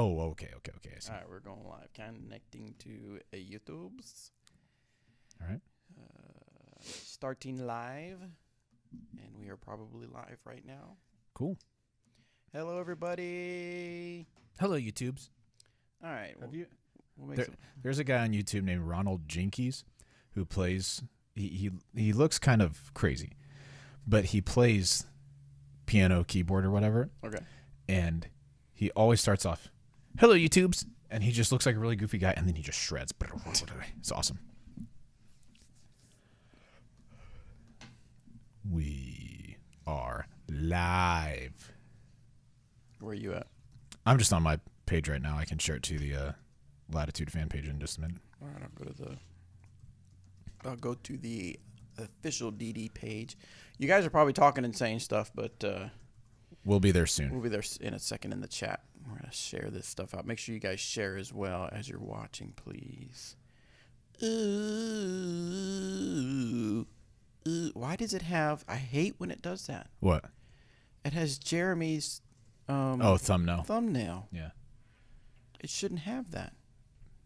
Oh, okay. I see. All right, we're going live. Connecting to YouTube's. All right. Starting live. And we are probably live right now. Cool. Hello, everybody. Hello, YouTubes. All right. There's a guy on YouTube named Ronald Jinkies who plays. He looks kind of crazy, but he plays piano, keyboard, or whatever. Okay. And he always starts off, "Hello, YouTubes," and he just looks like a really goofy guy, and then he just shreds. It's awesome. We are live. Where are you at? I'm just on my page right now. I can share it to the Latitude fan page in just a minute. All right, I'll go to the official DD page. You guys are probably talking and saying stuff, but we'll be there soon. We'll be there in a second in the chat. We're going to share this stuff out. Make sure you guys share as well as you're watching, please. Ooh. Why does it have... I hate when it does that. What? It has Jeremy's... thumbnail. Thumbnail. Yeah. It shouldn't have that.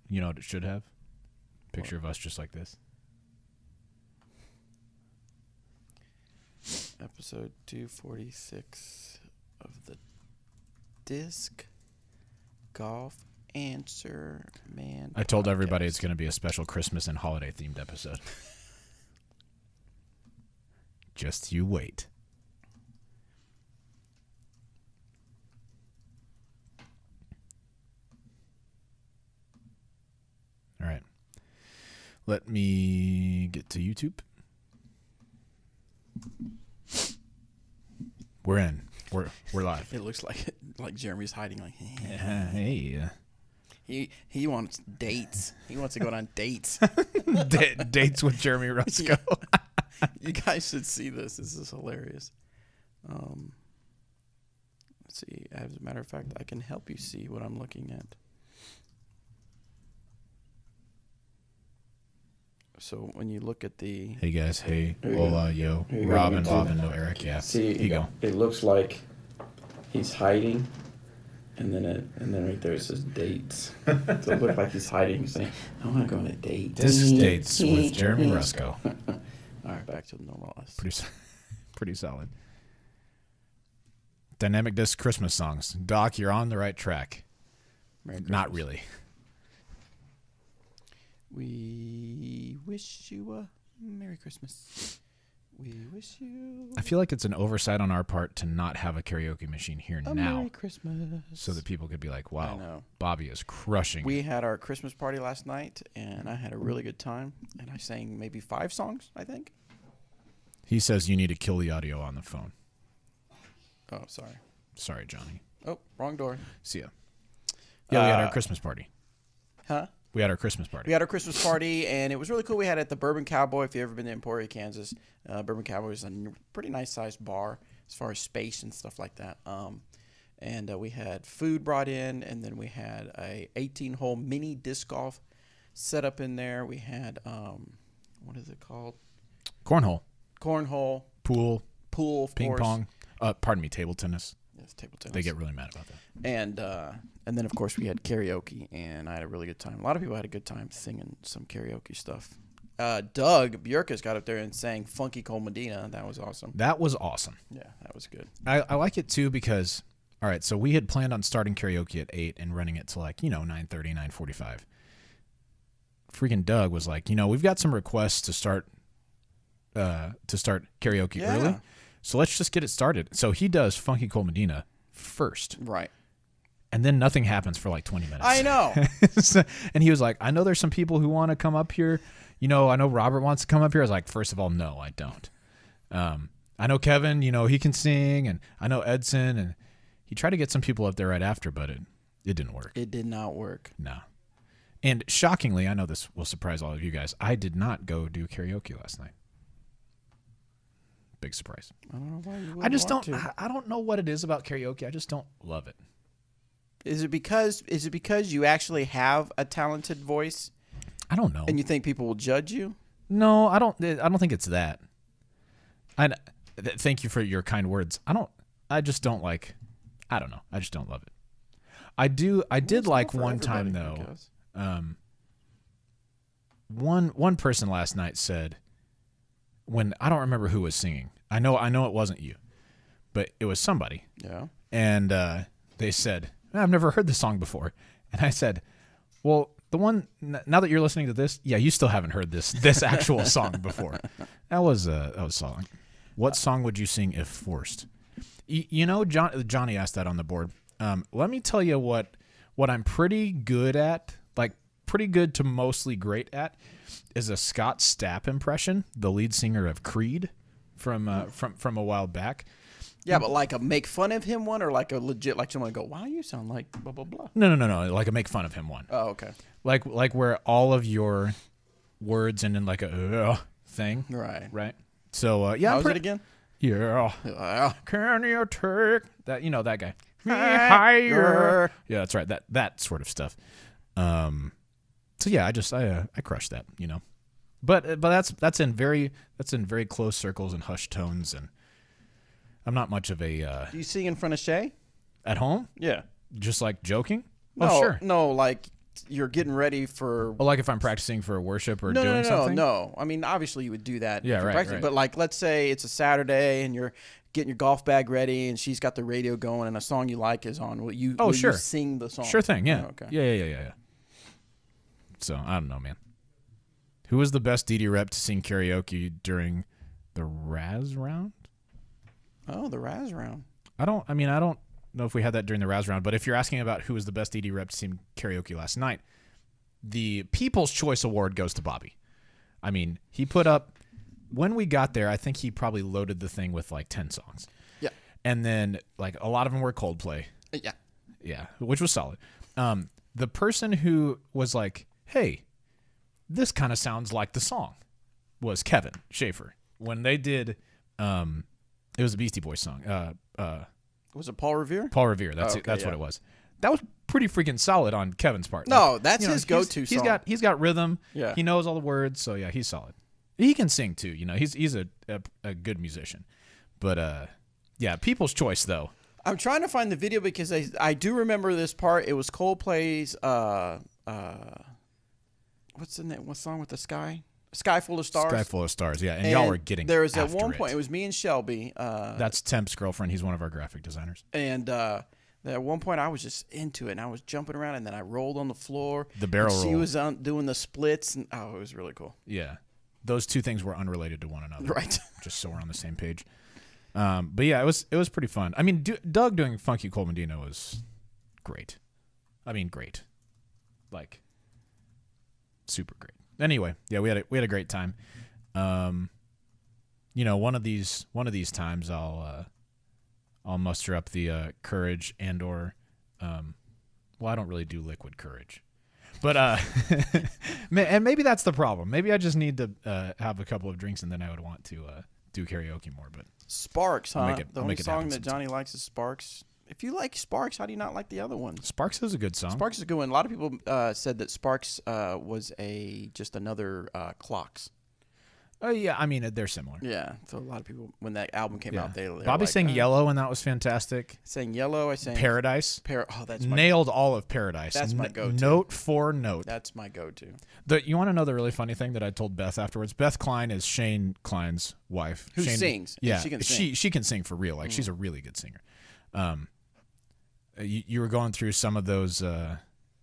You know what it should have? Picture of us just like this. Episode 246 of the Disc Golf Answer Man. I told everybody it's going to be a special Christmas and holiday themed episode. Just you wait. All right. Let me get to YouTube. We're in. We're live. It looks like Jeremy's hiding. Like, hey. He wants dates. He wants to go on dates. Dates with Jeremy Roscoe. You guys should see this. This is hilarious. Let's see. As a matter of fact, I can help you see what I'm looking at. So when you look at the... Hey, guys. Hey. Hola, yo. Robin, Bob, and no Eric. Yeah. See, here you go. It looks like he's hiding. And then right there it says dates. So it looks like he's hiding. He's saying, I want to go on a date. This is Dates with Jeremy Roscoe. All right, back to the normal us. Pretty solid. Dynamic Disc Christmas songs. Doc, you're on the right track. Not really. We wish you a Merry Christmas. We wish you... I feel like it's an oversight on our part to not have a karaoke machine here now. Merry Christmas. So that people could be like, wow, I know. Bobby is crushing We had our Christmas party last night, and I had a really good time. And I sang maybe 5 songs, I think. He says you need to kill the audio on the phone. Oh, sorry. Sorry, Johnny. Oh, wrong door. See ya. Yeah, we had our Christmas party. Huh? We had our Christmas party. We had our Christmas party, and it was really cool. We had it at the Bourbon Cowboy. If you've ever been to Emporia, Kansas, Bourbon Cowboy is a pretty nice-sized bar as far as space and stuff like that. And we had food brought in, and then we had a 18-hole mini disc golf set up in there. We had, what is it called? Cornhole. Pool, of ping course. pong. Pardon me, table tennis. Yes, table tennis. They get really mad about that. And then, of course, we had karaoke, and I had a really good time. A lot of people had a good time singing some karaoke stuff. Doug Bjorkas got up there and sang Funky Cole Medina. That was awesome. That was awesome. Yeah, that was good. I like it, too, because, all right, so we had planned on starting karaoke at 8 and running it to, 9:30, 9:45. Freaking Doug was like, we've got some requests to start karaoke early. So let's just get it started. So he does Funky Cole Medina first. Right. And then nothing happens for 20 minutes. I know. And he was like, I know there's some people who want to come up here. I know Robert wants to come up here. I was like, first of all, no, I don't. I know Kevin, he can sing. And I know Edson. And he tried to get some people up there right after, but it didn't work. It did not work. No. And shockingly, I know this will surprise all of you guys, I did not go do karaoke last night. Big surprise. I don't know why you would I don't know what it is about karaoke. I just don't love it. Is it because you actually have a talented voice? I don't know. And you think people will judge you? No, I don't think it's that. Thank you for your kind words. I just don't love it. I did It's like not for one time everybody, I though. guess. One person last night said, when I don't remember who was singing. I know it wasn't you, but it was somebody. Yeah. And they said, I've never heard this song before. And I said, well, the one now that you're listening to this, yeah, you still haven't heard this actual song before. That was song. What song would you sing if forced? Johnny asked that on the board. Let me tell you what I'm pretty good at, like pretty good to mostly great at, is a Scott Stapp impression, the lead singer of Creed from a while back. Yeah, but like a make fun of him one, or like a legit, like someone go, "Wow, you sound like blah blah blah." No, like a make fun of him one. Oh, okay. Like where all of your words and then like a thing. Right. So yeah, how's it again? Yeah. Yeah. Can you take that? You know that guy. Higher. Yeah, that's right. That sort of stuff. So yeah, I crushed that. But that's in very close circles and hushed tones, and I'm not much of a. Do you sing in front of Shay? At home? Yeah. Just like joking? No, oh, sure. No, like you're getting ready for. Oh, like if I'm practicing for worship or no, doing something? No. I mean, obviously you would do that. Yeah, if you're right, practicing, right. But like, let's say it's a Saturday and you're getting your golf bag ready, and she's got the radio going, and a song you like is on. Will you sing the song? Sure thing. Yeah. Oh, okay. Yeah. So I don't know, man. Who was the best DD rep to sing karaoke during the Raz round? Oh, the Raz round. I don't know if we had that during the Raz round, but if you're asking about who was the best DD rep to sing karaoke last night, the People's Choice Award goes to Bobby. I mean, he put up, when we got there, I think he probably loaded the thing with like 10 songs. Yeah. And then like a lot of them were Coldplay. Yeah. Yeah, which was solid. The person who was like, hey, this kind of sounds like the song, was Kevin Schaefer. When they did, it was a Beastie Boys song. Was it Paul Revere? Paul Revere. That's what it was. That was pretty freaking solid on Kevin's part. No, that's his go-to song. He's got rhythm. Yeah. He knows all the words. So yeah, he's solid. He can sing too. He's a good musician. But yeah, People's Choice though. I'm trying to find the video because I do remember this part. It was Coldplay's what's the name? What song with the sky? Sky Full of Stars. Sky Full of Stars. Yeah, and y'all were getting. There was at after one it. point. It was me and Shelby. That's Temp's girlfriend. He's one of our graphic designers. And at one point, I was just into it, and I was jumping around, and then I rolled on the floor. The barrel roll. She was doing the splits, and it was really cool. Yeah, those two things were unrelated to one another. Right. Just so we're on the same page. But yeah, it was pretty fun. I mean, Doug doing Funky Cold Medina was great. I mean, great, like super great. Anyway, yeah, we had a great time. One of these times I'll muster up the courage and/or well, I don't really do liquid courage, but and maybe that's the problem. Maybe I just need to have a couple of drinks and then I would want to do karaoke more. But Sparks, huh? The only song that Johnny likes is Sparks. If you like Sparks, how do you not like the other one? Sparks is a good song. Sparks is a good one. A lot of people said that Sparks was just another Clocks. Oh yeah, I mean they're similar. Yeah, so a lot of people when that album came out, they Bobby like, sang Yellow and that was fantastic. Sang Yellow. I sang Paradise. That's nailed all of Paradise. That's my go-to. Note for note. That's my go-to. You want to know the really funny thing that I told Beth afterwards? Beth Klein is Shane Klein's wife. Who Shane, sings? Yeah, she can sing. She can sing for real. Like she's a really good singer. You were going through some of those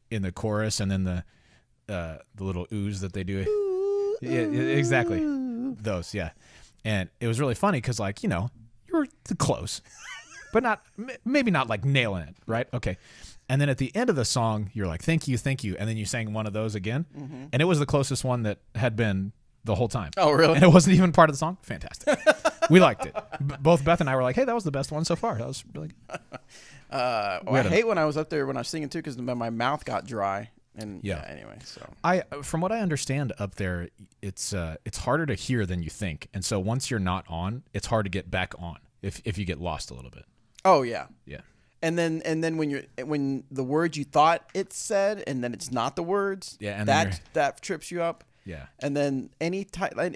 in the chorus, and then the little oohs that they do. Yeah, exactly. Those, yeah. And it was really funny because, like, you were close, but maybe not like nailing it, right? Okay. And then at the end of the song, you're like, thank you. And then you sang one of those again. Mm-hmm. And it was the closest one that had been the whole time. Oh, really? And it wasn't even part of the song. Fantastic. We liked it. Both Beth and I were like, hey, that was the best one so far. That was really good. I hate when I was up there when I was singing too because my mouth got dry. And yeah. Anyway, so from what I understand up there, it's harder to hear than you think, and so once you're not on, it's hard to get back on if you get lost a little bit. Oh yeah, yeah. And then when the words you thought it said, and then it's not the words, yeah, and that trips you up. Yeah. And then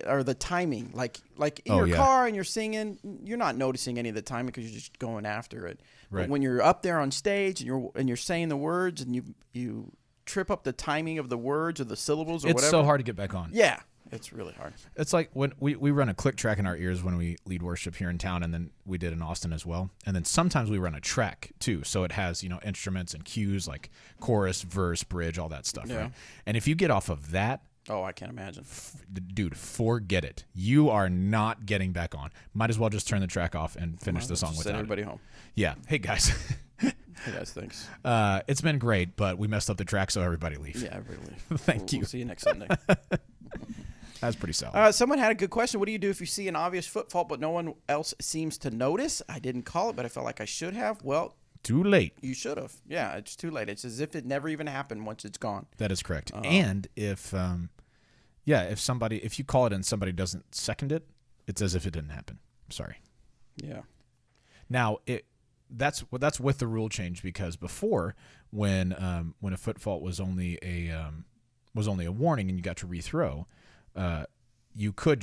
or the timing, like in Oh, your yeah. car and you're singing, you're not noticing any of the timing because you're just going after it. Right. But when you're up there on stage and you're saying the words and you trip up the timing of the words or the syllables or It's whatever. so hard to get back on. Yeah, it's really hard. It's like when we run a click track in our ears when we lead worship here in town, and then we did in Austin as well. And then sometimes we run a track too, so it has instruments and cues like chorus, verse, bridge, all that stuff. Yeah. Right? And if you get off of that, Oh, I can't imagine. dude, forget it. You are not getting back on. Might as well just turn the track off and finish the song Send without everybody it. home. Yeah. Hey guys, Hey guys, thanks. it's been great, but we messed up the track, so everybody leave. Yeah, everybody leave. Thank you. We'll see you next Sunday. That's pretty solid. Someone had a good question. What do you do if you see an obvious foot fault but no one else seems to notice? I didn't call it, but I felt like I should have. Well, Too late. you should have. Yeah, it's too late. It's as if it never even happened once it's gone. That is correct. And if you call it and somebody doesn't second it, it's as if it didn't happen. Sorry. Yeah. Now that's with the rule change, because before when a foot fault was only a warning and you got to rethrow, you could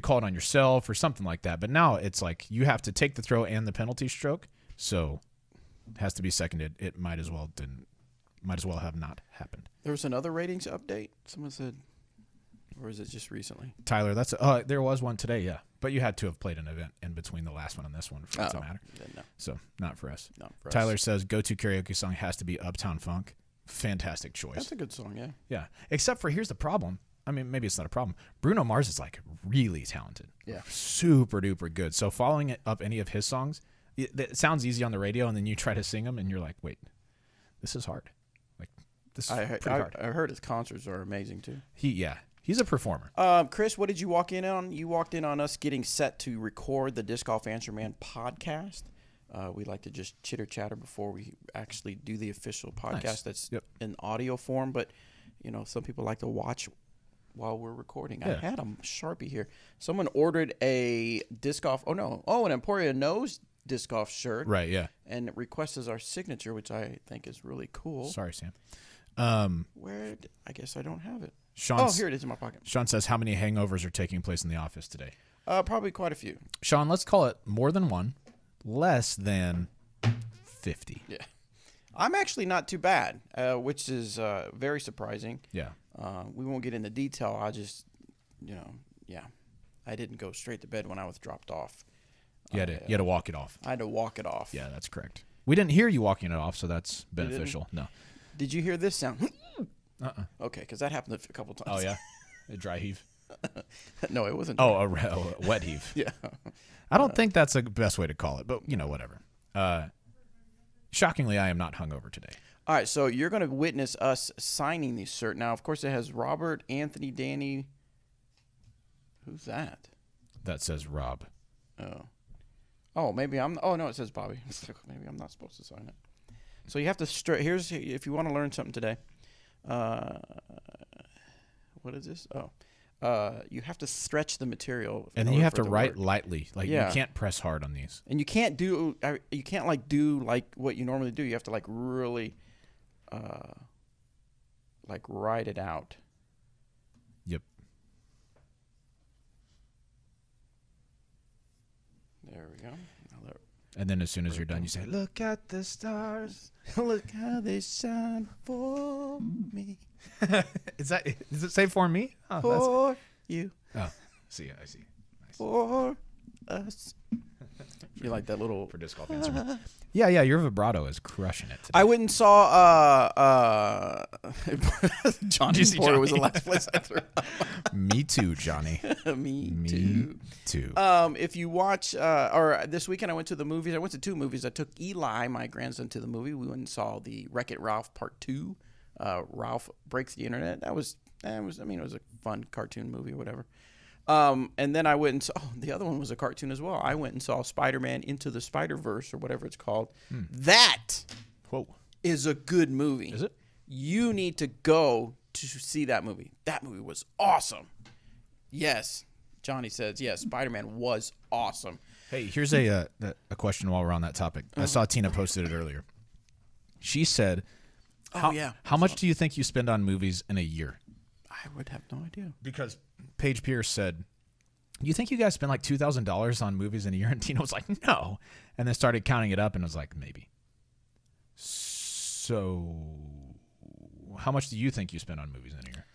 call it on yourself or something like that. But now it's like you have to take the throw and the penalty stroke, so it has to be seconded. It might as well have not happened. There was another ratings update. Someone said, or is it just recently? Tyler, there was one today, yeah. But you had to have played an event in between the last one and this one for it to matter. No. So not for us. Not for us. Tyler says go-to karaoke song has to be Uptown Funk. Fantastic choice. That's a good song, yeah. Yeah. Except for here's the problem. I mean, maybe it's not a problem. Bruno Mars is like really talented. Yeah. Super duper good. So following up any of his songs, it sounds easy on the radio, and then you try to sing them and you're like, wait, this is hard. Like this is pretty hard. I heard his concerts are amazing too. He's a performer. Chris, what did you walk in on? You walked in on us getting set to record the Disc Golf Answer Man podcast. We like to just chitter chatter before we actually do the official podcast that's in audio form. But some people like to watch while we're recording. Yeah. I had a Sharpie here. Someone ordered a disc golf. An Emporia Knows disc golf shirt. Right. Yeah. And it requests our signature, which I think is really cool. Sorry, Sam. I guess I don't have it. Here it is in my pocket. Sean says, how many hangovers are taking place in the office today? Probably quite a few. Sean, let's call it more than one, less than 50. Yeah. I'm actually not too bad, which is very surprising. Yeah. We won't get into detail. I just, I didn't go straight to bed when I was dropped off. You had to walk it off. I had to walk it off. Yeah, that's correct. We didn't hear you walking it off, so that's beneficial. No. Did you hear this sound? Uh-uh. Okay, because that happened a couple times. Oh, yeah? A dry heave? No, it wasn't. Oh, a wet heave. Yeah. I don't think that's the best way to call it, but, whatever. Shockingly, I am not hungover today. All right, so you're going to witness us signing this shirt. Now, of course, it has Robert, Anthony, Danny. Who's that? That says Rob. Oh, maybe I'm. Oh, no, it says Bobby. Maybe I'm not supposed to sign it. So you have to here's if you want to learn something today. What is this? You have to stretch the material, and then you have to write lightly. Like you can't press hard on these. And you can't do like what you normally do. You have to like really, write it out. Yep. There we go. And then as soon as you're done, you say, "Look at the stars, look how they shine for me." Does it say for me? Oh, for you. Oh, I see. Nice. For us. You like that little for disc golf answer? Yeah. Your vibrato is crushing it today. I went and saw Johnny's Porter was the last place I threw. Me too, Johnny. Me too. If you watch, or this weekend I went to the movies. I went to two movies. I took Eli, my grandson, to the movie. We went and saw the Wreck-It Ralph Part 2. Ralph Breaks the Internet. It was a fun cartoon movie or whatever. And then I went and saw, the other one was a cartoon as well. I went and saw Spider-Man Into the Spider-Verse or whatever it's called. That is a good movie. Is it? You need to go to see that movie. That movie was awesome. Yes. Johnny says, yes, Spider-Man was awesome. Hey, here's a question while we're on that topic. I saw Tina posted it earlier. She said, how much do you think you spend on movies in a year? I I would have no idea. Because Paige Pierce said, you think you guys spend like $2,000 on movies in a year? And Tina was like, no. And then started counting it up and was like, maybe. So how much do you think you spend on movies in a year?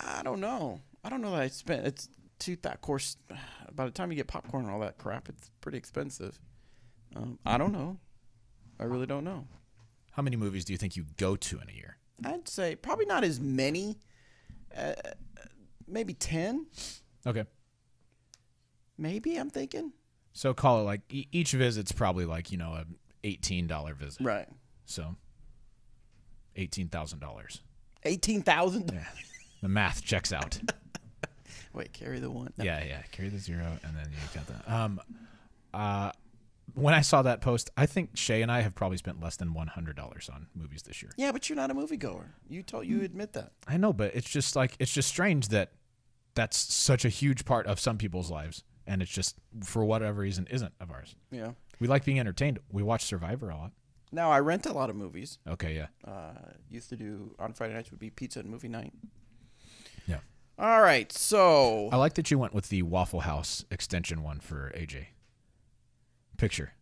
I don't know. I don't know that I spent. It's of course, by the time you get popcorn and all that crap, it's pretty expensive. I don't know. I really don't know. How many movies do you think you go to in a year? I'd say probably not as many. Maybe 10. Okay. Maybe, I'm thinking. So call it like each visit's probably like, you know, a $18 visit. Right. So $18,000. $18,000? Yeah. The math checks out. Wait, carry the one. No. Yeah. Carry the zero, and then you got that. When I saw that post, I think Shay and I have probably spent less than $100 on movies this year. Yeah, but you're not a moviegoer. You admit that. I know, but it's just strange that that's such a huge part of some people's lives, and it's just for whatever reason isn't of ours. Yeah. We like being entertained. We watch Survivor a lot. Now I rent a lot of movies. Okay, yeah. Used to do on Friday nights would be pizza and movie night. Yeah. All right, so I like that you went with the Waffle House extension one for AJ. Picture.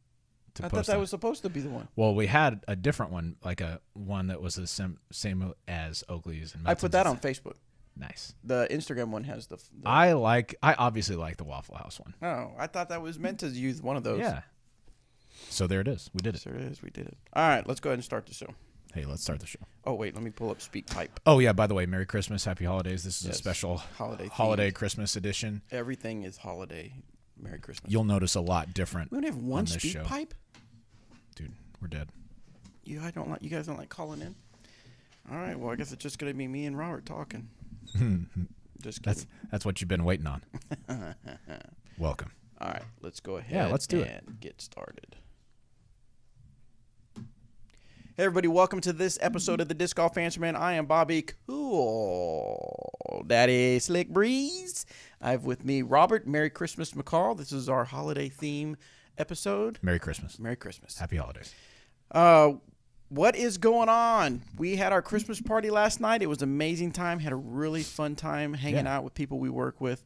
I thought that was supposed to be the one. Well, we had a different one, like a one that was the same as Oakley's. And I put that on Facebook. Nice. The Instagram one has the I obviously like the Waffle House one. Oh, I thought that was meant to use one of those. Yeah. So there it is. We did it. There it is. We did it. All right, let's go ahead and start the show. Hey, let's start the show. Oh, wait, let me pull up Speak Pipe. Oh, yeah, by the way, Merry Christmas, Happy Holidays. This is a special holiday Christmas edition. Everything is holiday. Merry Christmas. You'll notice a lot different. We only have one on this Speak show. Pipe? Dude, we're dead. You guys don't like calling in? All right, well, I guess it's just going to be me and Robert talking. Just kidding. That's what you've been waiting on. Welcome. All right, let's go ahead let's do and get started. Hey, everybody, welcome to this episode of the Disc Golf Answer Man. I am Bobby Cool Daddy Slick Breeze. I have with me Robert. Merry Christmas, McCall. This is our holiday theme episode. Merry Christmas. Merry Christmas. Happy Holidays. What is going on? We had our Christmas party last night. It was an amazing time. Had a really fun time hanging out with people we work with.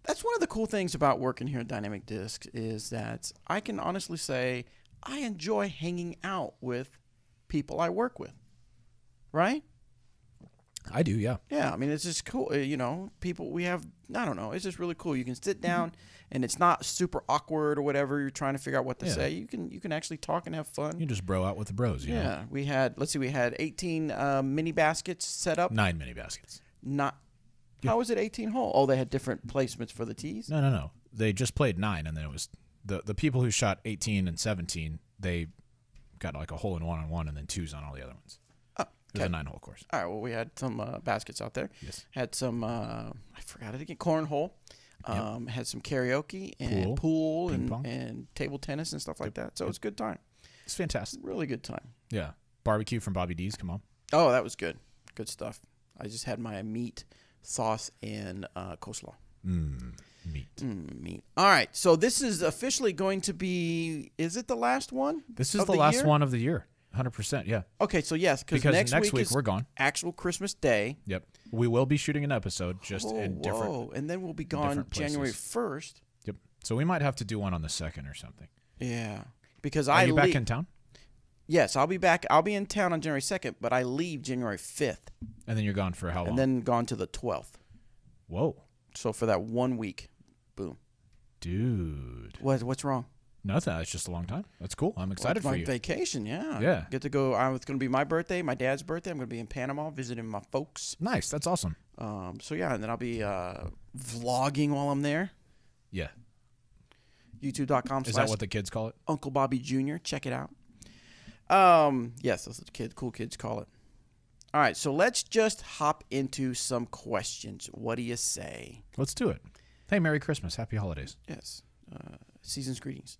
That's one of the cool things about working here at Dynamic Discs is that I can honestly say I enjoy hanging out with people I work with, right? I do, yeah. Yeah, I mean, it's just cool. People we have, I don't know, it's just really cool. You can sit down and it's not super awkward or whatever. You're trying to figure out what to say. You can actually talk and have fun. You just bro out with the bros, you know? We had 18 mini baskets set up. 9 mini baskets. How was it 18 hole? Oh, they had different placements for the tees? No. They just played 9, and then it was the people who shot 18 and 17, they got like a hole in one and then 2s on all the other ones. Oh, okay. It was a 9-hole course. All right, well, we had some baskets out there. Yes. Had some, I forgot it again, cornhole. Had some karaoke and pool and table tennis and stuff like that. So it was a good time. It's fantastic. Really good time. Yeah. Barbecue from Bobby D's, come on. Oh, that was good. Good stuff. I just had my meat, sauce, and coleslaw. Meat. All right, so this is officially going to be, is it the last one? This is the last one of the year. 100%, yeah. Okay, so yes, because next week we're gone. Actual Christmas Day. Yep. We will be shooting an episode just in different and then we'll be gone January 1st. Yep. So we might have to do one on the 2nd or something. Yeah. Because Are you back in town? Yes, I'll be back. I'll be in town on January 2nd, but I leave January 5th. And then you're gone for how long? And then gone to the 12th. Whoa. So for that 1 week, boom. Dude. What's wrong? Nothing. It's just a long time. That's cool. I'm excited for you. Vacation, yeah. Yeah. Get to go. It's going to be my birthday, my dad's birthday. I'm going to be in Panama visiting my folks. Nice. That's awesome. So, yeah, and then I'll be vlogging while I'm there. Yeah. YouTube.com/. Is that what the kids call it? Uncle Bobby Jr. Check it out. Yes, that's what cool kids call it. All right, so let's just hop into some questions. What do you say? Let's do it. Hey, Merry Christmas. Happy Holidays. Yes. Season's greetings.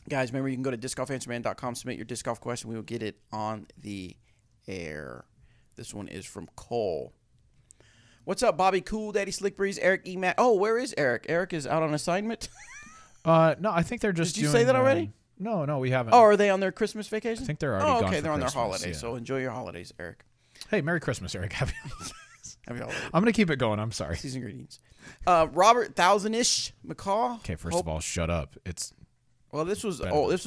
Guys, remember you can go to discgolfanswerman.com, submit your disc golf question. We will get it on the air. This one is from Cole. What's up, Bobby Cool, Daddy Slick Breeze, Eric E. Matt? Oh, where is Eric? Eric is out on assignment? No, I think they're just Did you say that already? No, we haven't. Oh, are they on their Christmas vacation? I think they're already gone okay, for they're on their Christmas, holidays, yeah. so enjoy your holidays, Eric. Hey, Merry Christmas, Eric. Happy Holidays. Happy holidays. I'm gonna keep it going. I'm sorry. Season greetings. Robert Thousand-ish McCaw. Okay, first of all, shut up. It's Well, this was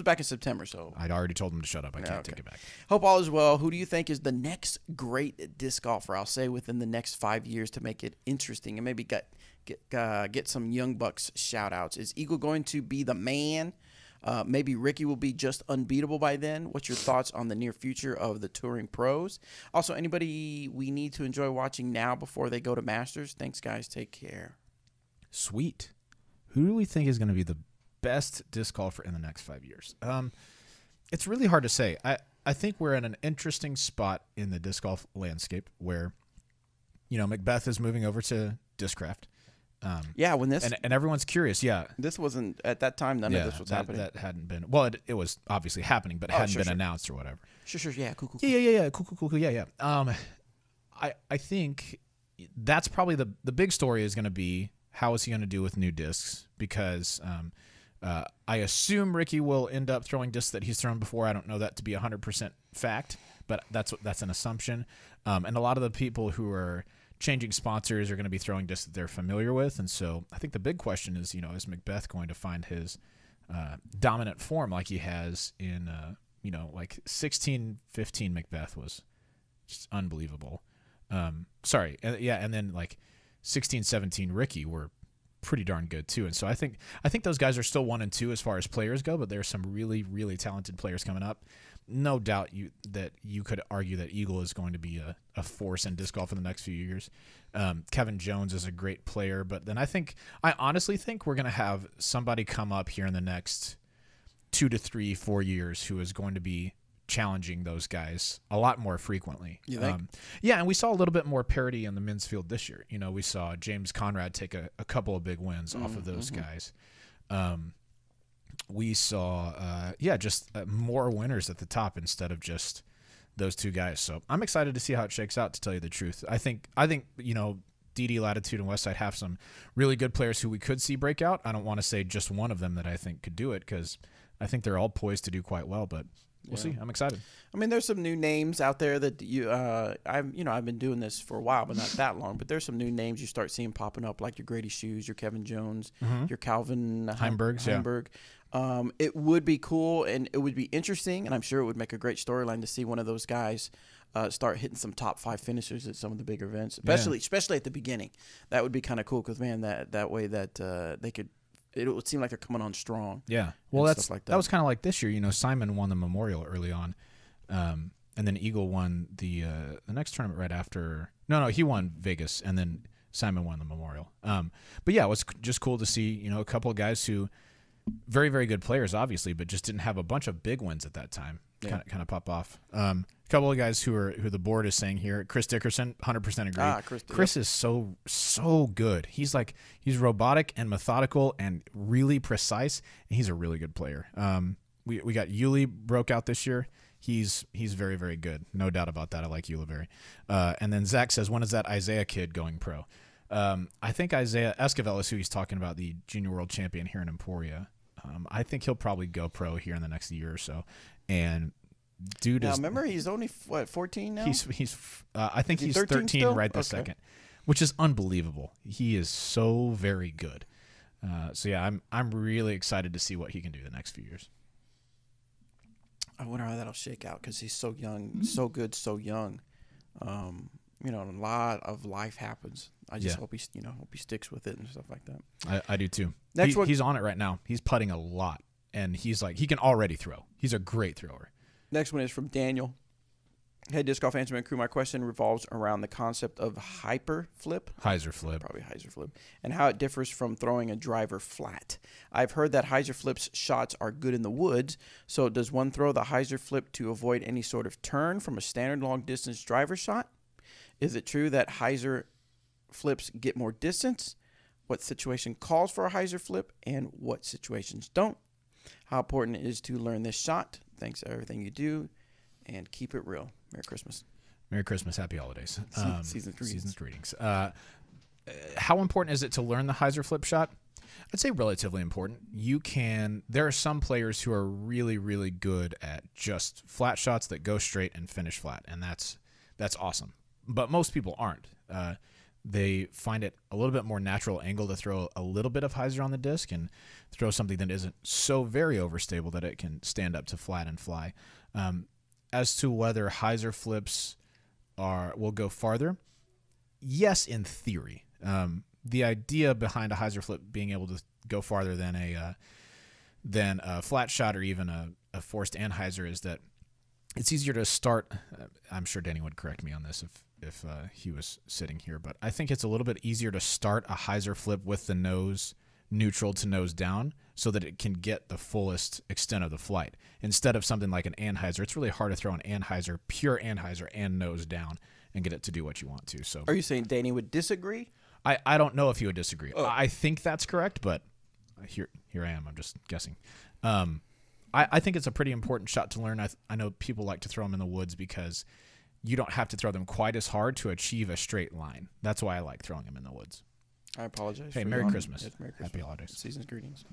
back in September, so I'd already told him to shut up. I can't take it back. Hope all is well. Who do you think is the next great disc golfer? I'll say within the next 5 years to make it interesting and maybe get some young bucks shout outs. Is Eagle going to be the man? Maybe Ricky will be just unbeatable by then. What's your thoughts on the near future of the touring pros? Also, anybody we need to enjoy watching now before they go to Masters? Thanks, guys. Take care. Sweet. Who do we think is going to be the best disc golfer in the next 5 years? It's really hard to say. I think we're in an interesting spot in the disc golf landscape where, Macbeth is moving over to Discraft. When this and everyone's curious. Yeah, this wasn't at that time. None of this was happening. That hadn't been. Well, it was obviously happening, but it hadn't been announced or whatever. Sure. Yeah, cool. Yeah. Cool. Yeah. I think that's probably the big story is going to be how is he going to do with new discs because I assume Ricky will end up throwing discs that he's thrown before. I don't know that to be 100% fact, but that's an assumption. And a lot of the people who are changing sponsors are going to be throwing discs that they're familiar with. And so I think the big question is, is Macbeth going to find his dominant form like he has in, like 16, 15 Macbeth was just unbelievable. And then like 16, 17 Ricky were pretty darn good too. And so I think those guys are still 1 and 2 as far as players go, but there's some really, really talented players coming up. No doubt that you could argue that Eagle is going to be a force in disc golf in the next few years. Kevin Jones is a great player, but then I honestly think we're going to have somebody come up here in the next 2 to 3, 4 years who is going to be challenging those guys a lot more frequently. You think? And we saw a little bit more parity in the men's field this year. We saw James Conrad take a couple of big wins off of those guys. We saw, just more winners at the top instead of just those two guys. So I'm excited to see how it shakes out, to tell you the truth. I think DD, Latitude, and Westside have some really good players who we could see break out. I don't want to say just one of them that I think could do it because I think they're all poised to do quite well, but we'll see. I'm excited. I mean, there's some new names out there that I've been doing this for a while, but not that long. But there's some new names you start seeing popping up, like your Grady Shoes, your Kevin Jones, your Calvin Heimbergs. It would be cool and it would be interesting, and I'm sure it would make a great storyline to see one of those guys start hitting some top 5 finishers at some of the bigger events, especially at the beginning. That would be kind of cool because that way that they could. It would seem like they're coming on strong. Yeah. Well, that was kind of like this year. Simon won the Memorial early on, and then Eagle won the next tournament right after. No, he won Vegas, and then Simon won the Memorial. But yeah, it was just cool to see a couple of guys who very, very good players, obviously, but just didn't have a bunch of big wins at that time. Kind of pop off. A couple of guys who the board is saying here. Chris Dickerson, 100% agree. Chris is so good. He's robotic and methodical and really precise, and he's a really good player. We got Yuli broke out this year. He's very, very good. No doubt about that. I like Yuliberry. And then Zach says, when is that Isaiah kid going pro? I think Isaiah Esquivel is who he's talking about, the junior world champion here in Emporia. I think he'll probably go pro here in the next year or so. And dude is. Remember, he's only 14 now. I think he's 13 right this second, which is unbelievable. He is so very good. I'm really excited to see what he can do the next few years. I wonder how that'll shake out because he's so young, so good, so young. A lot of life happens. I just hope he sticks with it and stuff like that. I do too. He's on it right now. He's putting a lot, and he can already throw. He's a great thrower. Next one is from Daniel. Hey, Disc Golf Answerman crew, my question revolves around the concept of hyzer flip, and how it differs from throwing a driver flat. I've heard that hyzer flip's shots are good in the woods, so does one throw the hyzer flip to avoid any sort of turn from a standard long-distance driver shot? Is it true that hyzer flips get more distance? What situation calls for a hyzer flip, and what situations don't? How important it is to learn this shot? Thanks for everything you do, and keep it real. Merry Christmas. Merry Christmas. Happy holidays. Season's greetings. How important is it to learn the hyzer flip shot? I'd say relatively important. There are some players who are really, really good at just flat shots that go straight and finish flat, and that's awesome. but most people aren't. They find it a little bit more natural angle to throw a little bit of hyzer on the disc and throw something that isn't so very overstable that it can stand up to flat and fly. As to whether hyzer flips will go farther, yes, in theory. The idea behind a hyzer flip being able to go farther than a flat shot or even a forced anhyzer is that it's easier to start. I'm sure Danny would correct me on this if he was sitting here, but I think it's a little bit easier to start a hyzer flip with the nose neutral to nose down so that it can get the fullest extent of the flight. Instead of something like an anhyzer, it's really hard to throw an anhyzer, pure anhyzer, and nose down and get it to do what you want to. So, are you saying Danny would disagree? I don't know if he would disagree. Oh. I think that's correct, but here I am. I'm just guessing. I think it's a pretty important shot to learn. I know people like to throw them in the woods because you don't have to throw them quite as hard to achieve a straight line. That's why I like throwing them in the woods. I apologize. Hey, for Merry yawning. Christmas. Yes, Merry Christmas. Happy holidays. Season's greetings.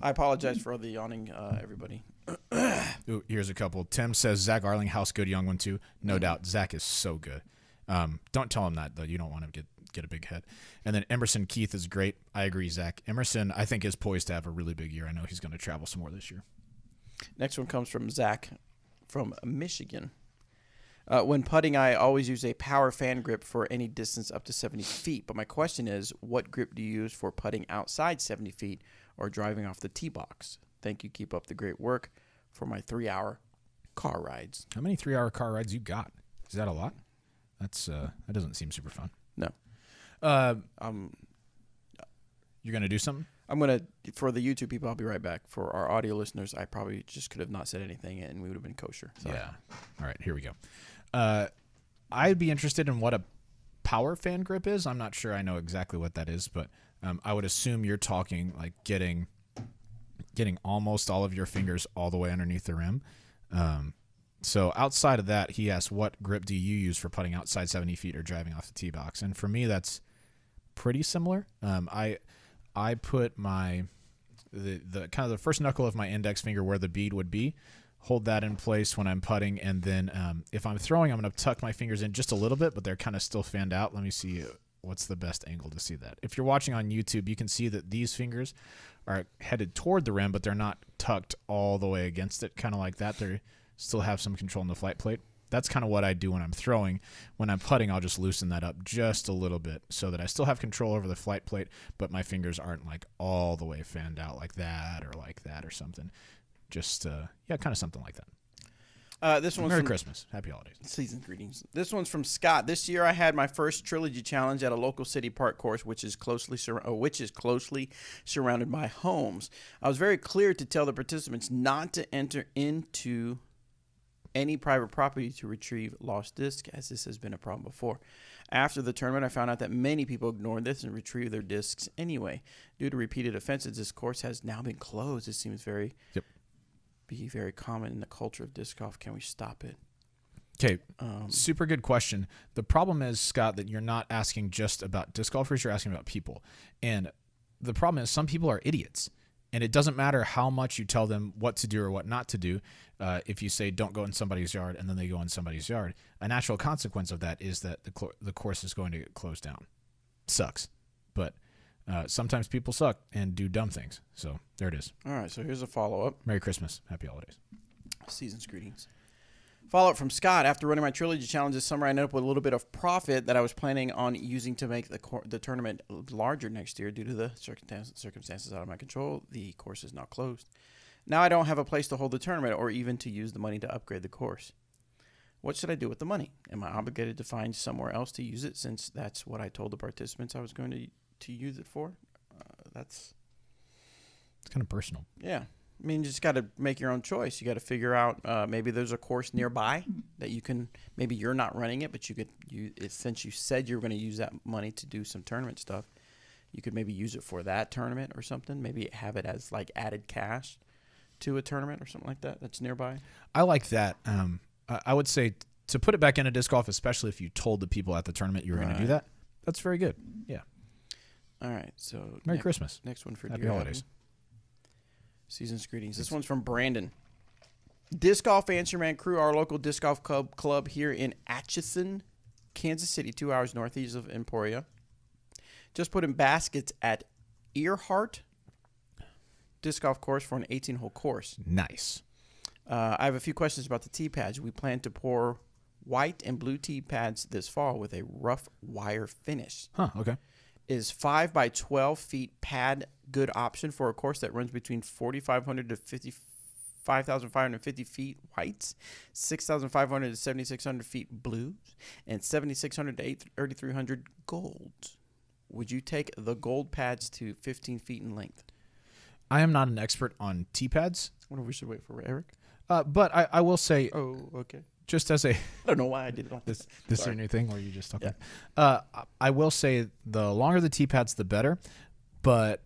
I apologize for all the yawning, everybody. Ooh, here's a couple. Tim says, Zach Arlinghouse, good young one too. No doubt. Zach is so good. Don't tell him that, though. You don't want to get a big head. And then Emerson Keith is great. I agree, Zach. Emerson, I think, is poised to have a really big year. I know he's going to travel some more this year. Next one comes from Zach from Michigan. When putting, I always use a power fan grip for any distance up to 70 feet. But my question is, what grip do you use for putting outside 70 feet or driving off the tee box? Thank you. Keep up the great work for my 3-hour car rides. How many 3-hour car rides you got? Is that a lot? That doesn't seem super fun. No. You're going to do something? I'm going to, for the YouTube people, I'll be right back. For our audio listeners, I probably just could have not said anything and we would have been kosher. Sorry. Yeah. All right, here we go. I'd be interested in what a power fan grip is. I'm not sure I know exactly what that is, but I would assume you're talking like getting almost all of your fingers all the way underneath the rim. So outside of that, he asked, what grip do you use for putting outside 70 feet or driving off the tee box? And for me, that's pretty similar. I put the kind of the first knuckle of my index finger where the bead would be, hold that in place when I'm putting, and then if I'm throwing, I'm going to tuck my fingers in just a little bit, but they're kind of still fanned out. Let me see what's the best angle to see that. If you're watching on YouTube, you can see that these fingers are headed toward the rim, but they're not tucked all the way against it, kind of like that. They still have some control in the flight plate. That's kind of what I do when I'm throwing. When I'm putting, I'll just loosen that up just a little bit so that I still have control over the flight plate, but my fingers aren't like all the way fanned out like that or something. Just, kind of something like that. This one's Merry Christmas. Happy holidays. Season greetings. This one's from Scott. This year I had my first trilogy challenge at a local city park course, which is closely surrounded by homes. I was very clear to tell the participants not to enter into any private property to retrieve lost discs, as this has been a problem before. After the tournament, I found out that many people ignored this and retrieved their discs anyway. Due to repeated offenses, this course has now been closed. It seems very common in the culture of disc golf. Can we stop it? Okay, super good question. The problem is, Scott, that you're not asking just about disc golfers, you're asking about people. And the problem is some people are idiots. And it doesn't matter how much you tell them what to do or what not to do. If you say don't go in somebody's yard and then they go in somebody's yard, a natural consequence of that is that the course is going to get closed down. Sucks. But sometimes people suck and do dumb things. So there it is. All right, so here's a follow-up. Merry Christmas. Happy holidays. Season's greetings. Follow-up from Scott. After running my trilogy challenge this summer, I ended up with a little bit of profit that I was planning on using to make the tournament larger next year. Due to the circumstances out of my control, the course is now closed. Now I don't have a place to hold the tournament or even to use the money to upgrade the course. What should I do with the money? Am I obligated to find somewhere else to use it since that's what I told the participants I was going to use it for? It's kind of personal. Yeah. I mean, you just got to make your own choice. You got to figure out maybe there's a course nearby that you can. Maybe you're not running it, but since you said you were going to use that money to do some tournament stuff, you could maybe use it for that tournament or something. Maybe have it as like added cash to a tournament or something like that that's nearby. I like that. I would say to put it back into disc golf, especially if you told the people at the tournament you were going to do that. That's very good. Yeah. All right. So Merry Christmas. Next one for Happy Dear holidays. Abby. Season's greetings. This one's from Brandon. Disc Golf Answerman crew, our local disc golf club here in Atchison, Kansas City, 2 hours northeast of Emporia. Just put in baskets at Earhart Disc Golf Course for an 18-hole course. Nice. I have a few questions about the tee pads. We plan to pour white and blue tee pads this fall with a rough wire finish. Huh, okay. Is 5 by 12 feet pad good option for a course that runs between 4,500 to 5,550 feet whites, 6,500 to 7,600 feet blues, and 7,600 to 3,300 golds? Would you take the gold pads to 15 feet in length? I am not an expert on tee pads. I wonder if we should wait for Eric. But I will say, Oh, okay. just as a I don't know why I did it like this is a new thing, or are you just talking? Yeah. I will say the longer the tee pads, the better. But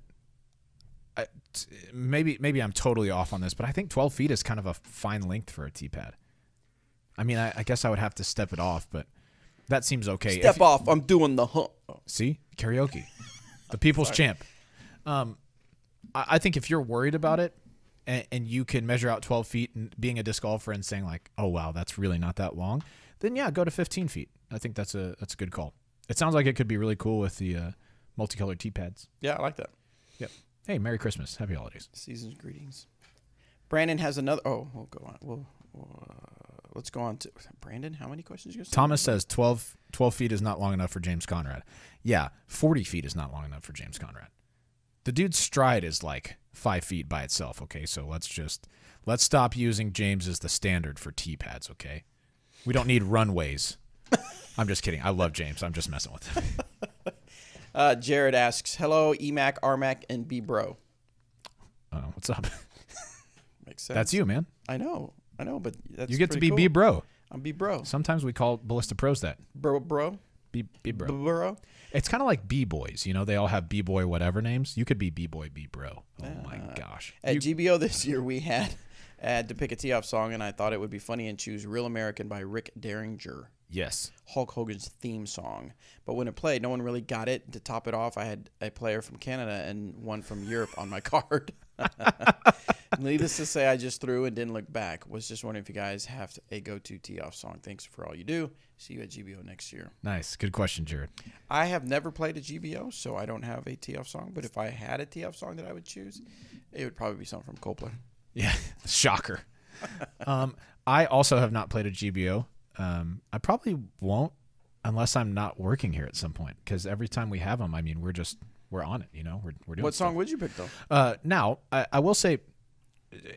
maybe I'm totally off on this, but I think 12 feet is kind of a fine length for a tee pad. I mean, I guess I would have to step it off, but that seems okay. Step off. I'm doing the hump. See? Karaoke. The people's champ. I think if you're worried about it and you can measure out 12 feet and being a disc golfer and saying like, oh, wow, that's really not that long, then yeah, go to 15 feet. I think that's a good call. It sounds like it could be really cool with the multicolored tee pads. Yeah, I like that. Yep. Hey, Merry Christmas. Happy holidays. Season's greetings. Brandon has another. Oh, we'll go on. Let's go on to Brandon. How many questions you guys? Thomas says 12 feet is not long enough for James Conrad. Yeah, 40 feet is not long enough for James Conrad. The dude's stride is like 5 feet by itself, okay? So let's stop using James as the standard for tee pads, okay? We don't need runways. I'm just kidding. I love James. I'm just messing with him. Jared asks, hello, EMAC, RMAC, and B-Bro. What's up? Makes sense. That's you, man. I know, but that's You get to be cool. B-Bro. I'm B-Bro. Sometimes we call Ballista Pros that. Bro? B-Bro. B-Bro? It's kind of like B-Boys. You know, they all have B-Boy whatever names. You could be B-Boy, B-Bro. Oh, my gosh. At GBO this year, we had to pick a tee-off song, and I thought it would be funny and choose Real American by Rick Derringer. Yes. Hulk Hogan's theme song. But when it played, no one really got it. To top it off, I had a player from Canada and one from Europe on my card. Needless to say, I just threw and didn't look back. Was just wondering if you guys have a go-to tee-off song. Thanks for all you do. See you at GBO next year. Nice. Good question, Jared. I have never played a GBO, so I don't have a tee-off song. But if I had a tee-off song that I would choose, it would probably be something from Coldplay. Yeah. Shocker. I also have not played a GBO. I probably won't unless I'm not working here at some point, because every time we have them, I mean, we're on it, you know, we're doing What stuff. song would you pick, though? Now, I will say,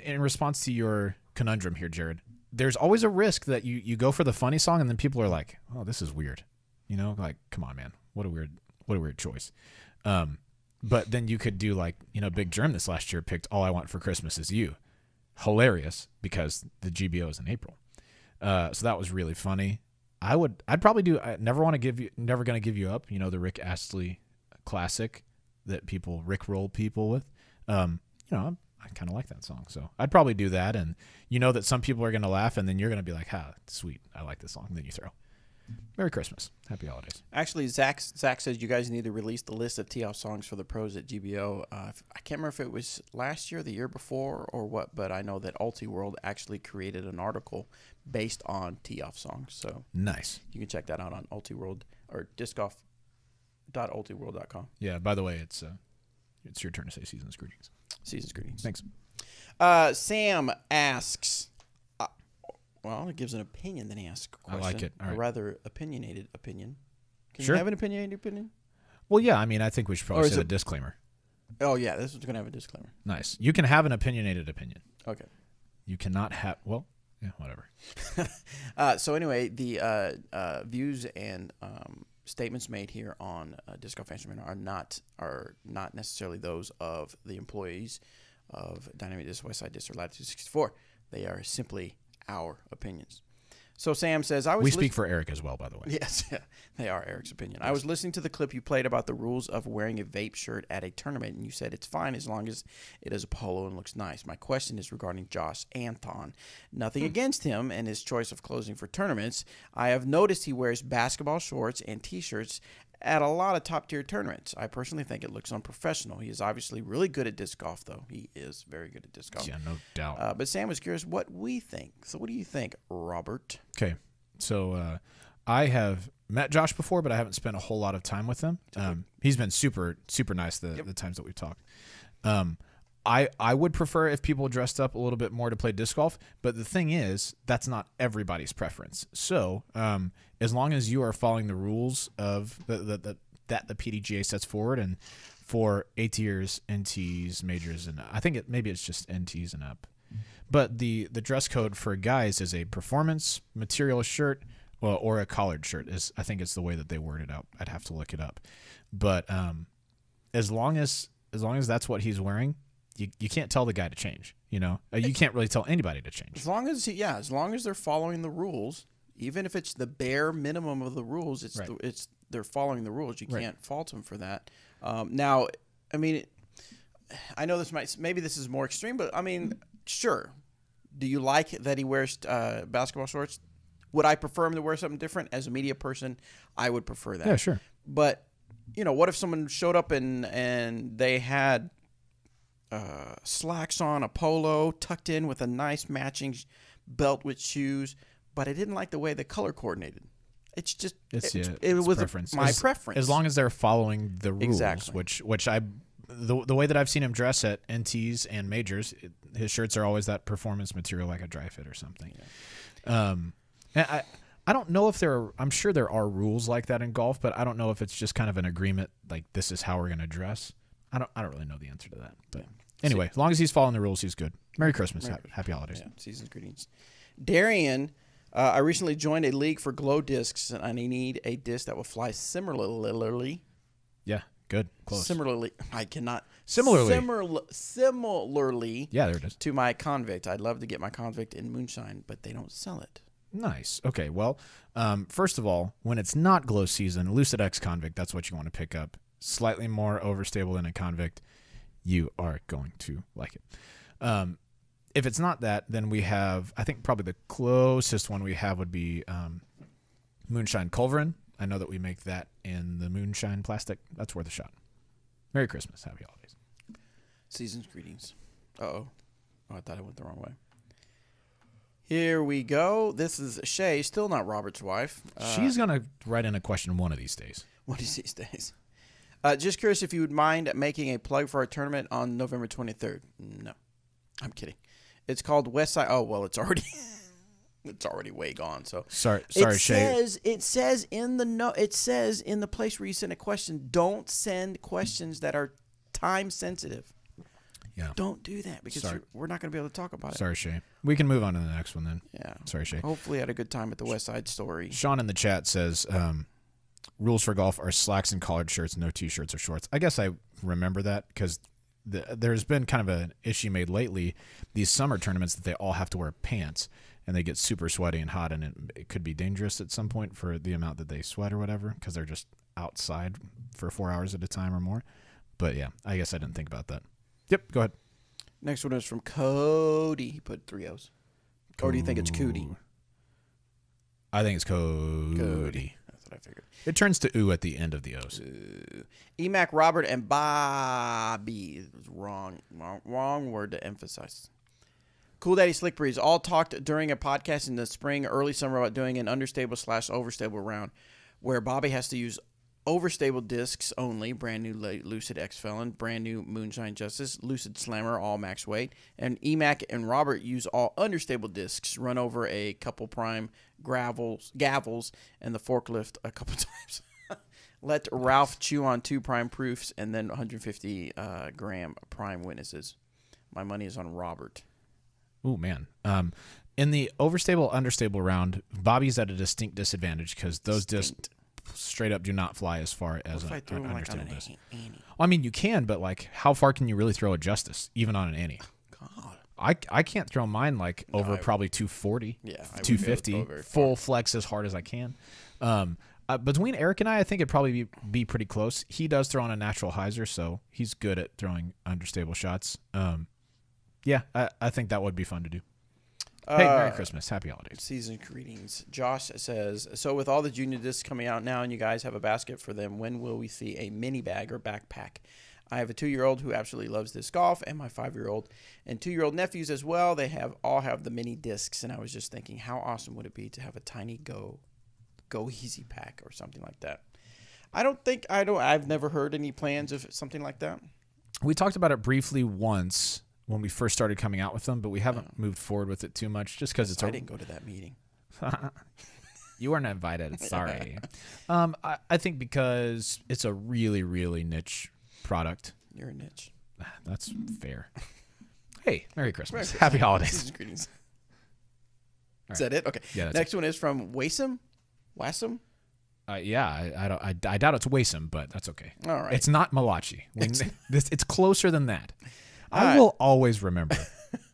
in response to your conundrum here, Jared, there's always a risk that you go for the funny song and then people are like, oh, this is weird. You know, like, come on, man. What a weird choice. But then you could do like, you know, Big Germ this last year picked All I Want for Christmas Is You. Hilarious, because the GBO is in April. So that was really funny. I'd probably do Never Gonna Give You Up, you know, the Rick Astley classic that Rick roll people with. You know, I kind of like that song, so I'd probably do that. And you know that some people are going to laugh, and then you're going to be like, sweet, I like this song. And then you throw Merry Christmas, Happy Holidays. Actually, Zach says you guys need to release the list of tee-off songs for the pros at GBO. I can't remember if it was last year, the year before, or what, but I know that Ultiworld actually created an article based on tee-off songs. So nice. You can check that out on Ultiworld or discgolf.ultiworld.com. Yeah, by the way, it's your turn to say season's greetings. Season's greetings. Thanks. Sam asks, well, it gives an opinion, then he asks a question. I like it. All right. A rather opinionated opinion. Can Sure. you have an opinionated opinion? Well, yeah, I mean, I think we should probably say a disclaimer. Oh, yeah, this one's going to have a disclaimer. Nice. You can have an opinionated opinion. Okay. You cannot have, well, yeah, whatever. So anyway, the views and statements made here on Disc Golf Fantasy are not necessarily those of the employees of Dynamic Disc, Westside Disc, or Latitude 64. They are simply our opinions. So Sam says, we speak for Eric as well, by the way. Yes, they are Eric's opinion. I was listening to the clip you played about the rules of wearing a vape shirt at a tournament, and you said it's fine as long as it is a polo and looks nice. My question is regarding Josh Anton. Nothing against him and his choice of clothing for tournaments. I have noticed he wears basketball shorts and T-shirts at a lot of top-tier tournaments. I personally think it looks unprofessional. He is obviously really good at disc golf, though. He is very good at disc golf. Yeah, no doubt. But Sam was curious what we think. So what do you think, Robert? Okay. So I have met Josh before, but I haven't spent a whole lot of time with him. He's been super, super nice the times that we've talked. I would prefer if people dressed up a little bit more to play disc golf, but the thing is, that's not everybody's preference. So as long as you are following the rules of that the PDGA sets forward, and for A tiers, NTs, majors, and I think maybe it's just NTs and up. But the dress code for guys is a performance material shirt, or a collared shirt. I think it's the way that they word it out. I'd have to look it up. But as long as that's what he's wearing, you can't tell the guy to change. You can't really tell anybody to change. As long as they're following the rules, even if it's the bare minimum of the rules, they're following the rules. You can't fault them for that. Now, I mean, I know maybe this is more extreme, but I mean, sure. Do you like that he wears basketball shorts? Would I prefer him to wear something different? As a media person, I would prefer that. Yeah, sure. But what if someone showed up and they had slacks on, a polo tucked in with a nice matching belt with shoes, but I didn't like the way the color coordinated. It's just it was preference. My preference. As long as they're following the rules, exactly. which the way that I've seen him dress at NTs and majors, his shirts are always that performance material, like a dry fit or something. Yeah. And I don't know if I'm sure there are rules like that in golf, but I don't know if it's just kind of an agreement, like this is how we're going to dress. I don't really know the answer to that. But anyway, as long as he's following the rules, he's good. Merry Christmas. Happy holidays. Yeah, season's greetings. Darian, I recently joined a league for glow discs, and I need a disc that will fly similarly. Yeah, good. Close. Similarly. I cannot. Similarly. Yeah, there it is. To my Convict. I'd love to get my Convict in moonshine, but they don't sell it. Nice. Okay, well, first of all, when it's not glow season, Lucid X Convict, that's what you want to pick up. Slightly more overstable than a Convict. You are going to like it. If it's not that, then we have, I think probably the closest one we have would be Moonshine Culverin. I know that we make that in the Moonshine plastic. That's worth a shot. Merry Christmas. Happy holidays. Season's greetings. Uh-oh. Oh, I thought I went the wrong way. Here we go. This is Shay, still not Robert's wife. She's going to write in a question one of these days. One of these days. Just curious if you would mind making a plug for our tournament on November 23rd. No. I'm kidding. It's called Westside. Oh, well, it's already it's already way gone. So sorry, Shay. It says in the place where you send a question, don't send questions that are time sensitive. Yeah. Don't do that because we're not going to be able to talk about it. Sorry, Shay. We can move on to the next one then. Yeah. Sorry, Shay. Hopefully, I had a good time at the West Side Story. Sean in the chat says, rules for golf are slacks and collared shirts, no T-shirts or shorts. I guess I remember that because there's been kind of an issue made lately, these summer tournaments, that they all have to wear pants, and they get super sweaty and hot, and it could be dangerous at some point for the amount that they sweat or whatever because they're just outside for 4 hours at a time or more. But, yeah, I guess I didn't think about that. Yep, go ahead. Next one is from Cody. He put 3 O's. Or do you think it's Cody? I think it's Cody. That's what I figured. It turns to ooh at the end of the O's. Emac, Robert, and Bobby. It was wrong word to emphasize. Cool Daddy Slick Breeze all talked during a podcast in the spring, early summer about doing an understable/overstable round where Bobby has to use overstable discs only, brand new Lucid X Felon, brand new Moonshine Justice, Lucid Slammer, all max weight, and Emac and Robert use all understable discs, run over a couple prime gavels, and the forklift a couple times. Let Ralph chew on 2 prime proofs and then 150 gram prime witnesses. My money is on Robert. Oh, man. In the overstable, understable round, Bobby's at a distinct disadvantage because those discs straight up do not fly as far as an understable disc. Well, I mean, you can, but like, how far can you really throw a Justice, even on an Annie? God, I can't throw mine like over probably 240, 250, full flex as hard as I can. Between Eric and I think it'd probably be pretty close. He does throw on a natural hyzer, so he's good at throwing understable shots. Yeah, I think that would be fun to do. Hey, Merry Christmas. Happy holidays. Season greetings. Josh says, so with all the junior discs coming out now and you guys have a basket for them, when will we see a mini bag or backpack? I have a 2-year-old who absolutely loves disc golf, and my 5-year-old and 2-year-old nephews as well. They all have the mini discs, and I was just thinking, how awesome would it be to have a tiny Go Go Easy pack or something like that. I've never heard any plans of something like that. We talked about it briefly once when we first started coming out with them, but we haven't moved forward with it too much just because I didn't go to that meeting. You weren't invited. Sorry. I think because it's a really, really niche product. You're a niche. That's fair. Hey, Merry Christmas. Happy holidays. Greetings. Is that it? Okay. Yeah, Next one is from Wassam. Yeah, I doubt it's Wasom, but that's okay. All right. It's not Malachi. It's closer than that. I will always remember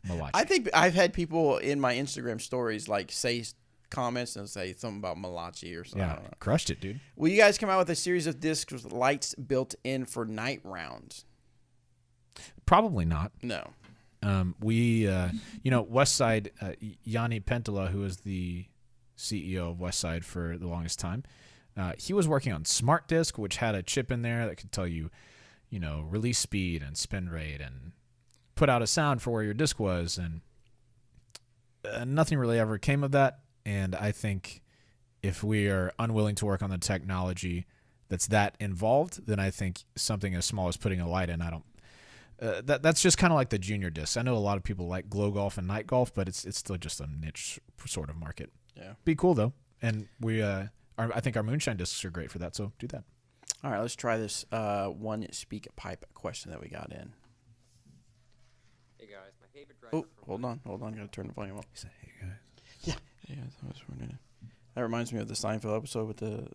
Malachi. I think I've had people in my Instagram stories like say comments and say something about Malachi or something. Yeah, crushed it, dude. Will you guys come out with a series of discs with lights built in for night rounds? Probably not. No. Westside, Yanni Pentola, who is the CEO of Westside for the longest time, he was working on Smart Disc, which had a chip in there that could tell you, release speed and spin rate and put out a sound for where your disc was, and nothing really ever came of that. And I think if we are unwilling to work on the technology that's that involved, then I think something as small as putting a light in, that's just kind of like the junior discs. I know a lot of people like glow golf and night golf, but it's still just a niche sort of market. Yeah. Be cool though. And I think our moonshine discs are great for that. So do that. All right, let's try this one speak pipe question that we got in. Hey guys, my favorite driver. Oh, hold on. Gotta turn the volume up. He said, hey guys. Yeah. That reminds me of the Seinfeld episode with the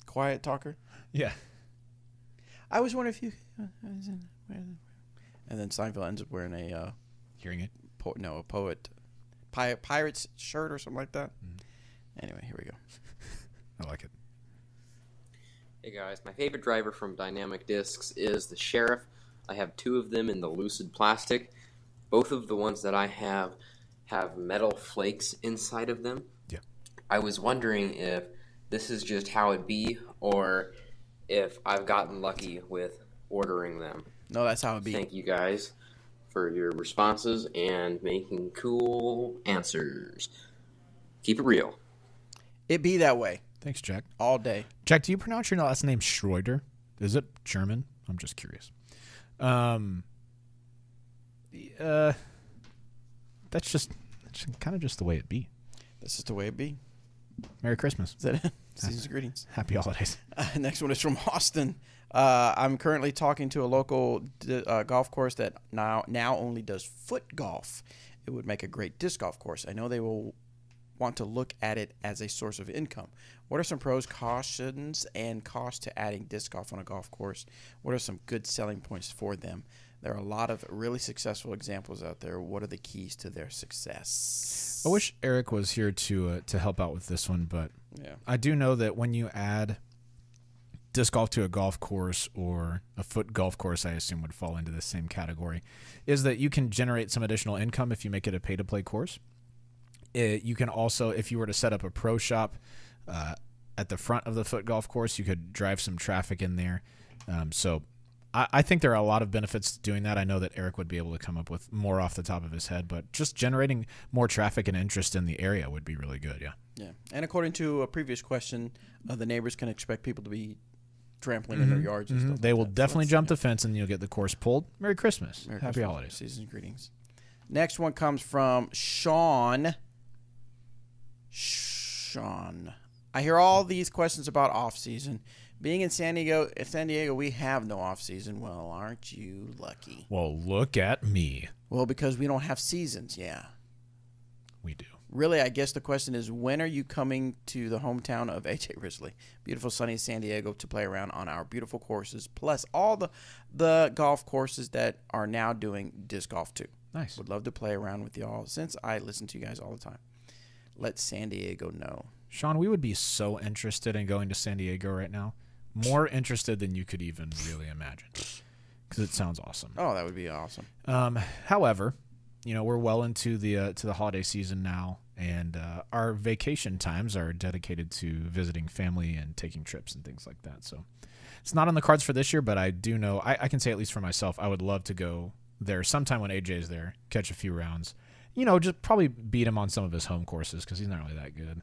quiet talker. Yeah. I was wondering if you. And then Seinfeld ends up wearing a hearing it. A pirate's shirt or something like that. Anyway, here we go. I like it. Hey guys, my favorite driver from Dynamic Discs is the Sheriff. I have 2 of them in the Lucid plastic. Both of the ones that I have metal flakes inside of them. Yeah. I was wondering if this is just how it be, or if I've gotten lucky with ordering them. No, that's how it be. Thank you guys for your responses and making cool answers. Keep it real. It be that way. Thanks, Jack. All day. Jack, do you pronounce your last name Schroeder? Is it German? I'm just curious. That's kind of just the way it be. This is the way it be. Merry Christmas. Is that it? Season's greetings. Happy holidays. Next one is from Austin. I'm currently talking to a local golf course that now only does foot golf. It would make a great disc golf course. I know they will want to look at it as a source of income. What are some pros, cautions, and costs to adding disc golf on a golf course? What are some good selling points for them? There are a lot of really successful examples out there. What are the keys to their success? I wish Eric was here to help out with this one, but yeah. I do know that when you add disc golf to a golf course, or a foot golf course, I assume would fall into the same category, is that you can generate some additional income if you make it a pay-to-play course. You can also, if you were to set up a pro shop at the front of the foot golf course, you could drive some traffic in there. So I think there are a lot of benefits to doing that. I know that Eric would be able to come up with more off the top of his head, but just generating more traffic and interest in the area would be really good, yeah. Yeah, and according to a previous question, the neighbors can expect people to be trampling in their yards and stuff. They like will that. definitely So jump the fence, and you'll get the course pulled. Merry Christmas. Merry Happy Christmas. holidays. Season's greetings. Next one comes from Sean. I hear all these questions about off season. Being in San Diego, we have no off season. Well, aren't you lucky? Well, look at me. Well, because we don't have seasons. Yeah, we do. Really, I guess the question is, when are you coming to the hometown of AJ Risley, beautiful sunny San Diego, to play around on our beautiful courses, plus all the golf courses that are now doing disc golf too? Nice. Would love to play around with y'all since I listen to you guys all the time. Let San Diego know. Sean, we would be so interested in going to San Diego right now. More interested than you could even really imagine, because it sounds awesome. Oh, that would be awesome. However, we're well into the holiday season now, and our vacation times are dedicated to visiting family and taking trips and things like that. So it's not on the cards for this year, but I do know, I can say at least for myself, I would love to go there sometime when AJ's there, catch a few rounds. Just probably beat him on some of his home courses because he's not really that good.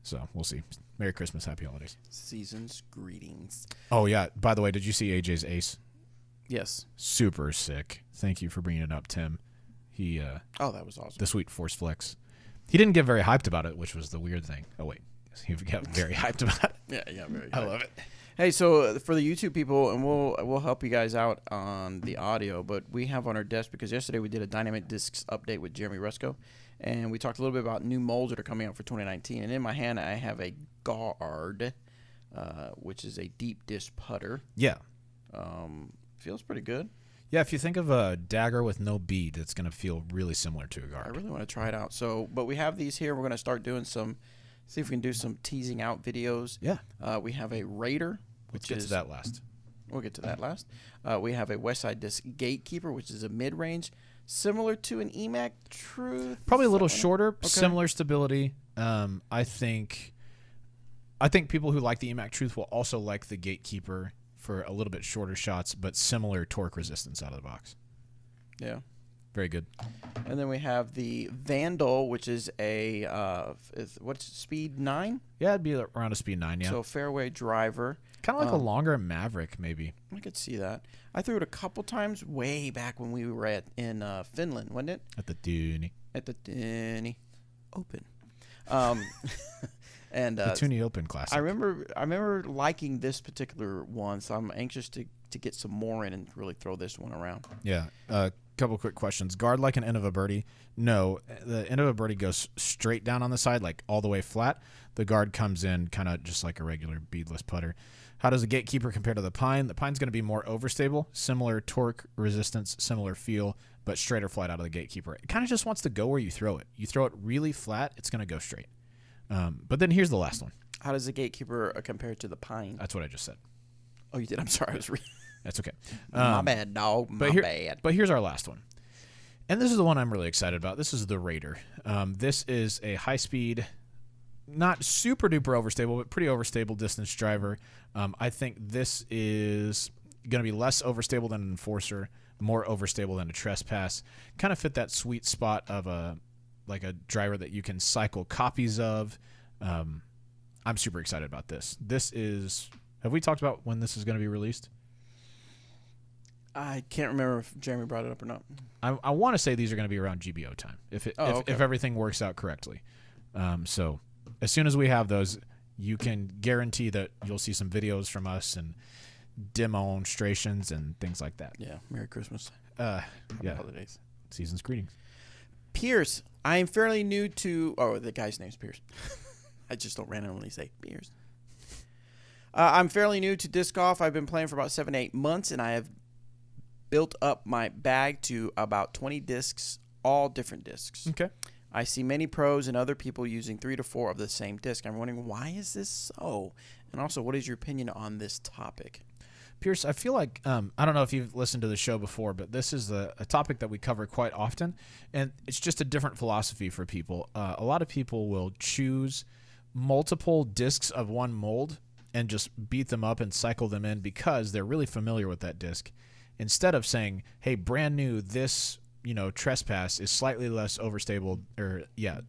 So we'll see. Merry Christmas, happy holidays. Season's greetings. Oh yeah. By the way, did you see AJ's ace? Yes. Super sick. Thank you for bringing it up, Tim. He Oh, that was awesome. the sweet force flex. He didn't get very hyped about it, which was the weird thing. Oh wait, he got very hyped about it. Yeah, very. I love it. Hey, so for the YouTube people, and we'll help you guys out on the audio, but we have on our desk, because yesterday we did a Dynamic Discs update with Jeremy Rusco, and we talked a little bit about new molds that are coming out for 2019. And in my hand, I have a Guard, which is a deep disc putter. Yeah. Feels pretty good. Yeah, if you think of a dagger with no bead, it's going to feel really similar to a I guard. really want to try it out. So, but we have these here. We're going to start doing see if we can do some teasing out videos. Yeah. We have a Raider, Let's which get is to that last. We'll get to that last. We have a Westside Disc Gatekeeper, which is a mid-range, similar to an EMAC Truth. Probably a little Is that one? shorter, Okay. similar stability. I think people who like the EMAC Truth will also like the Gatekeeper for a little bit shorter shots, but similar torque resistance out of the box. Yeah. Very good. And then we have the Vandal, which is a what's it, speed 9? Yeah, it'd be around a speed 9, yeah. So fairway driver. Kind of like a longer Maverick, maybe. I could see that. I threw it a couple times way back when we were in Finland, wasn't it? At the Toonie. At the Toonie Open. And The Toonie Open Classic. I remember liking this particular one, so I'm anxious to get some more in and really throw this one around. Yeah. Couple quick questions. Guard like an end of a birdie? No. The end of a birdie goes straight down on the side, like all the way flat. The guard comes in kind of just like a regular beadless putter. How does the Gatekeeper compare to the Pine? The Pine's going to be more overstable, similar torque resistance, similar feel, but straighter flight out of the Gatekeeper. It kind of just wants to go where you throw it. You throw it really flat, it's going to go straight. But then here's the last one. How does the Gatekeeper compare to the Pine? That's what I just said. Oh, you did? I'm sorry. I was reading. That's okay. My bad, dog. My bad. But here's our last one. And this is the one I'm really excited about. This is the Raider. This is a high-speed, not super-duper overstable, but pretty overstable distance driver. I think this is going to be less overstable than an Enforcer, more overstable than a Trespass. Kind of fit that sweet spot of a driver that you can cycle copies of. I'm super excited about this. This is... Have we talked about when this is going to be released? I can't remember if Jeremy brought it up or not. I want to say these are going to be around GBO time if everything works out correctly. So as soon as we have those, you can guarantee that you'll see some videos from us and demonstrations and things like that. Yeah. Merry Christmas. Yeah. Holidays. Season's greetings. Pierce. I am fairly new to... Oh, the guy's name's Pierce. I just don't randomly say Pierce. I'm fairly new to disc golf. I've been playing for about 7 to 8 months, and I have built up my bag to about 20 discs, all different discs. Okay. I see many pros and other people using 3 to 4 of the same disc. I'm wondering, why is this so? And also, what is your opinion on this topic? Pierce, I feel like, I don't know if you've listened to the show before, but this is a topic that we cover quite often, and it's just a different philosophy for people. A lot of people will choose multiple discs of one mold and just beat them up and cycle them in because they're really familiar with that disc. Instead of saying, hey, brand new, this, Trespass is slightly less overstable,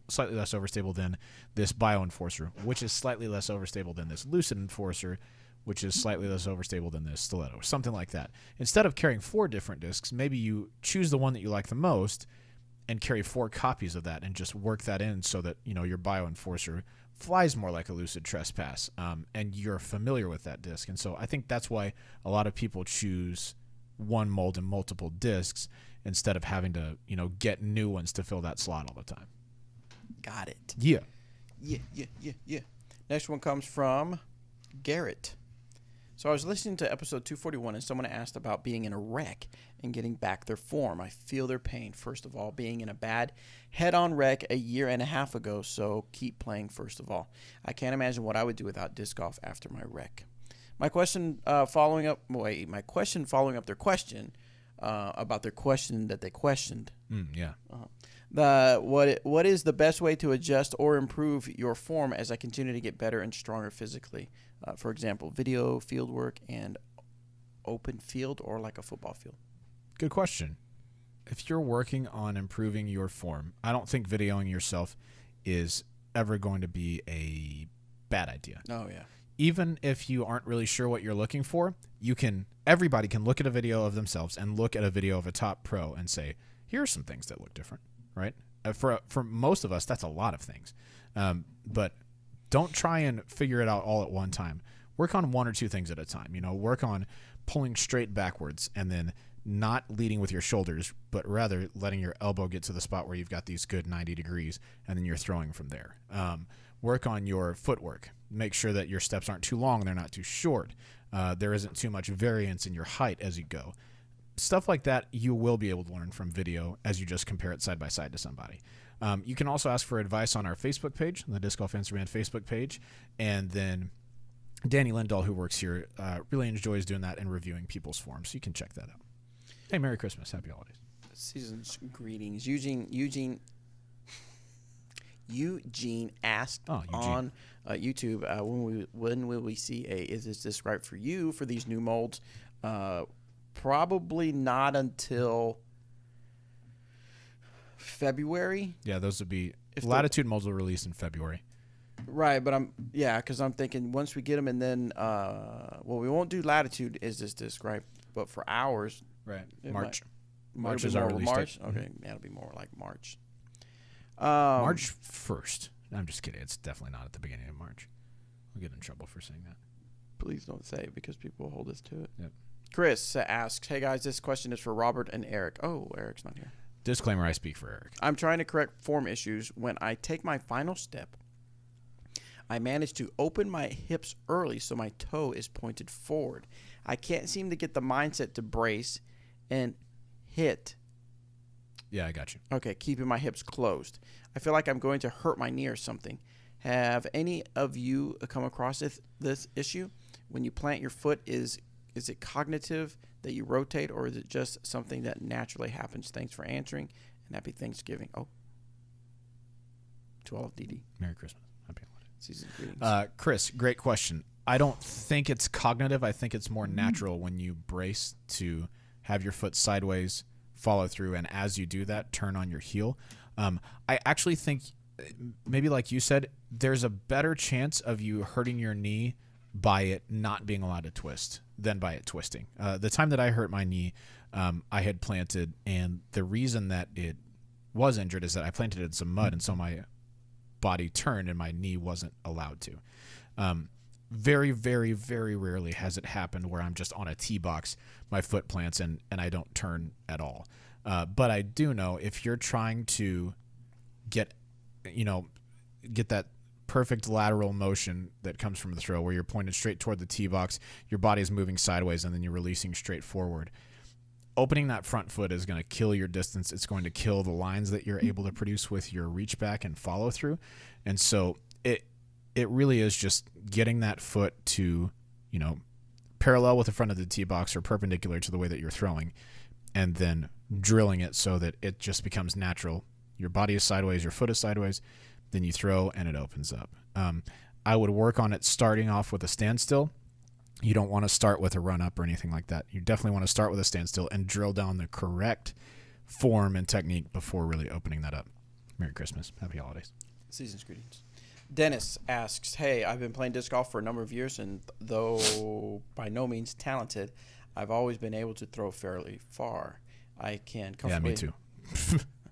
slightly less overstable than this Bio Enforcer, which is slightly less overstable than this Lucid Enforcer, which is slightly less overstable than this Stiletto, or something like that. Instead of carrying 4 different discs, maybe you choose the one that you like the most and carry 4 copies of that and just work that in so that, your Bio Enforcer flies more like a Lucid Trespass, and you're familiar with that disc. And so I think that's why a lot of people choose one mold and multiple discs instead of having to, get new ones to fill that slot all the time. Got it. Yeah. Yeah. Next one comes from Garrett. So I was listening to episode 241, and someone asked about being in a wreck and getting back their form. I feel their pain, first of all, being in a bad head-on wreck a year and a half ago, so keep playing, first of all. I can't imagine what I would do without disc golf after my wreck. My question following up their question about their question that they questioned. Yeah. What is the best way to adjust or improve your form as I continue to get better and stronger physically? For example, video, field work, and open field, or like a football field. Good question. If you're working on improving your form, I don't think videoing yourself is ever going to be a bad idea. Oh, yeah. Even if you aren't really sure what you're looking for, everybody can look at a video of themselves and look at a video of a top pro and say, here are some things that look different, right? For most of us, that's a lot of things. But don't try and figure it out all at one time. Work on one or two things at a time. Work on pulling straight backwards and then not leading with your shoulders, but rather letting your elbow get to the spot where you've got these good 90 degrees, and then you're throwing from there. Work on your footwork. Make sure that your steps aren't too long, they're not too short. There isn't too much variance in your height as you go. Stuff like that you will be able to learn from video as you just compare it side by side to somebody. You can also ask for advice on our Facebook page, the Disc Golf Answer Man Facebook page, and then Danny Lindahl, who works here, really enjoys doing that and reviewing people's forms, so you can check that out. Hey, Merry Christmas, Happy Holidays. Season's greetings. Eugene asked on YouTube, when will we see is this right for you for these new molds? Probably not until February. Yeah, those would be Latitude molds will release in February. Right, but because I'm thinking once we get them, and then we won't do Latitude is this disc, right? But for ours, right, March. March is our release date. Okay, yeah, it'll be more like March. March 1st. I'm just kidding. It's definitely not at the beginning of March. We'll get in trouble for saying that. Please don't say it because people will hold us to it. Yep. Chris asks, hey guys, this question is for Robert and Eric. Oh, Eric's not here. Disclaimer, I speak for Eric. I'm trying to correct form issues. When I take my final step, I manage to open my hips early so my toe is pointed forward. I can't seem to get the mindset to brace and hit. Yeah, I got you. Okay, keeping my hips closed. I feel like I'm going to hurt my knee or something. Have any of you come across this issue? When you plant your foot, is it cognitive that you rotate, or is it just something that naturally happens? Thanks for answering, and happy Thanksgiving. Oh, to all of DD. Merry Christmas. Happy holidays. Season greetings. Chris, great question. I don't think it's cognitive. I think it's more natural when you brace to have your foot sideways, follow through, and as you do that, turn on your heel. I actually think, maybe like you said, there's a better chance of you hurting your knee by it not being allowed to twist than by it twisting. The time that I hurt my knee, I had planted, and the reason that it was injured is that I planted in some mud, and so my body turned and my knee wasn't allowed to. Very, very, very rarely has it happened where I'm just on a tee box, my foot plants, and I don't turn at all. But I do know if you're trying to get that perfect lateral motion that comes from the throw where you're pointed straight toward the tee box, your body is moving sideways, and then you're releasing straight forward. Opening that front foot is going to kill your distance. It's going to kill the lines that you're able to produce with your reach back and follow through. And so it really is just getting that foot to, parallel with the front of the tee box or perpendicular to the way that you're throwing, and then drilling it so that it just becomes natural. Your body is sideways, your foot is sideways, then you throw and it opens up. I would work on it starting off with a standstill. You don't want to start with a run up or anything like that. You definitely want to start with a standstill and drill down the correct form and technique before really opening that up. Merry Christmas. Happy holidays. Season's greetings. Dennis asks, hey, I've been playing disc golf for a number of years, and though by no means talented, I've always been able to throw fairly far. I can comfortably, me too.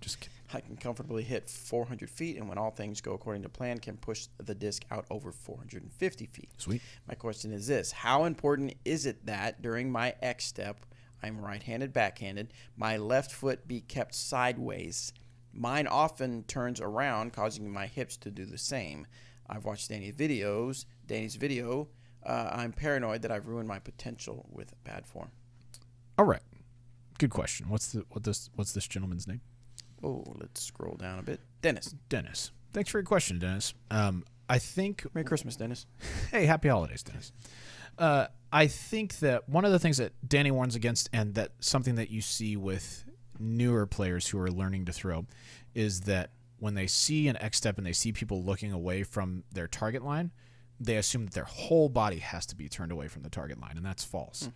Just kidding. I can comfortably hit 400 feet, and when all things go according to plan, can push the disc out over 450 feet. Sweet. My question is this: how important is it that during my X step, I'm right-handed, backhanded, my left foot be kept sideways? Mine often turns around, causing my hips to do the same. I've watched Danny's video. I'm paranoid that I've ruined my potential with bad form. All right. Good question. What's this gentleman's name? Oh, let's scroll down a bit. Dennis. Thanks for your question, Dennis. I think... Merry Christmas, Dennis. Hey, happy holidays, Dennis. I think that one of the things that Danny warns against, and that something that you see with newer players who are learning to throw, is that when they see an X step and they see people looking away from their target line, they assume that their whole body has to be turned away from the target line, and that's false.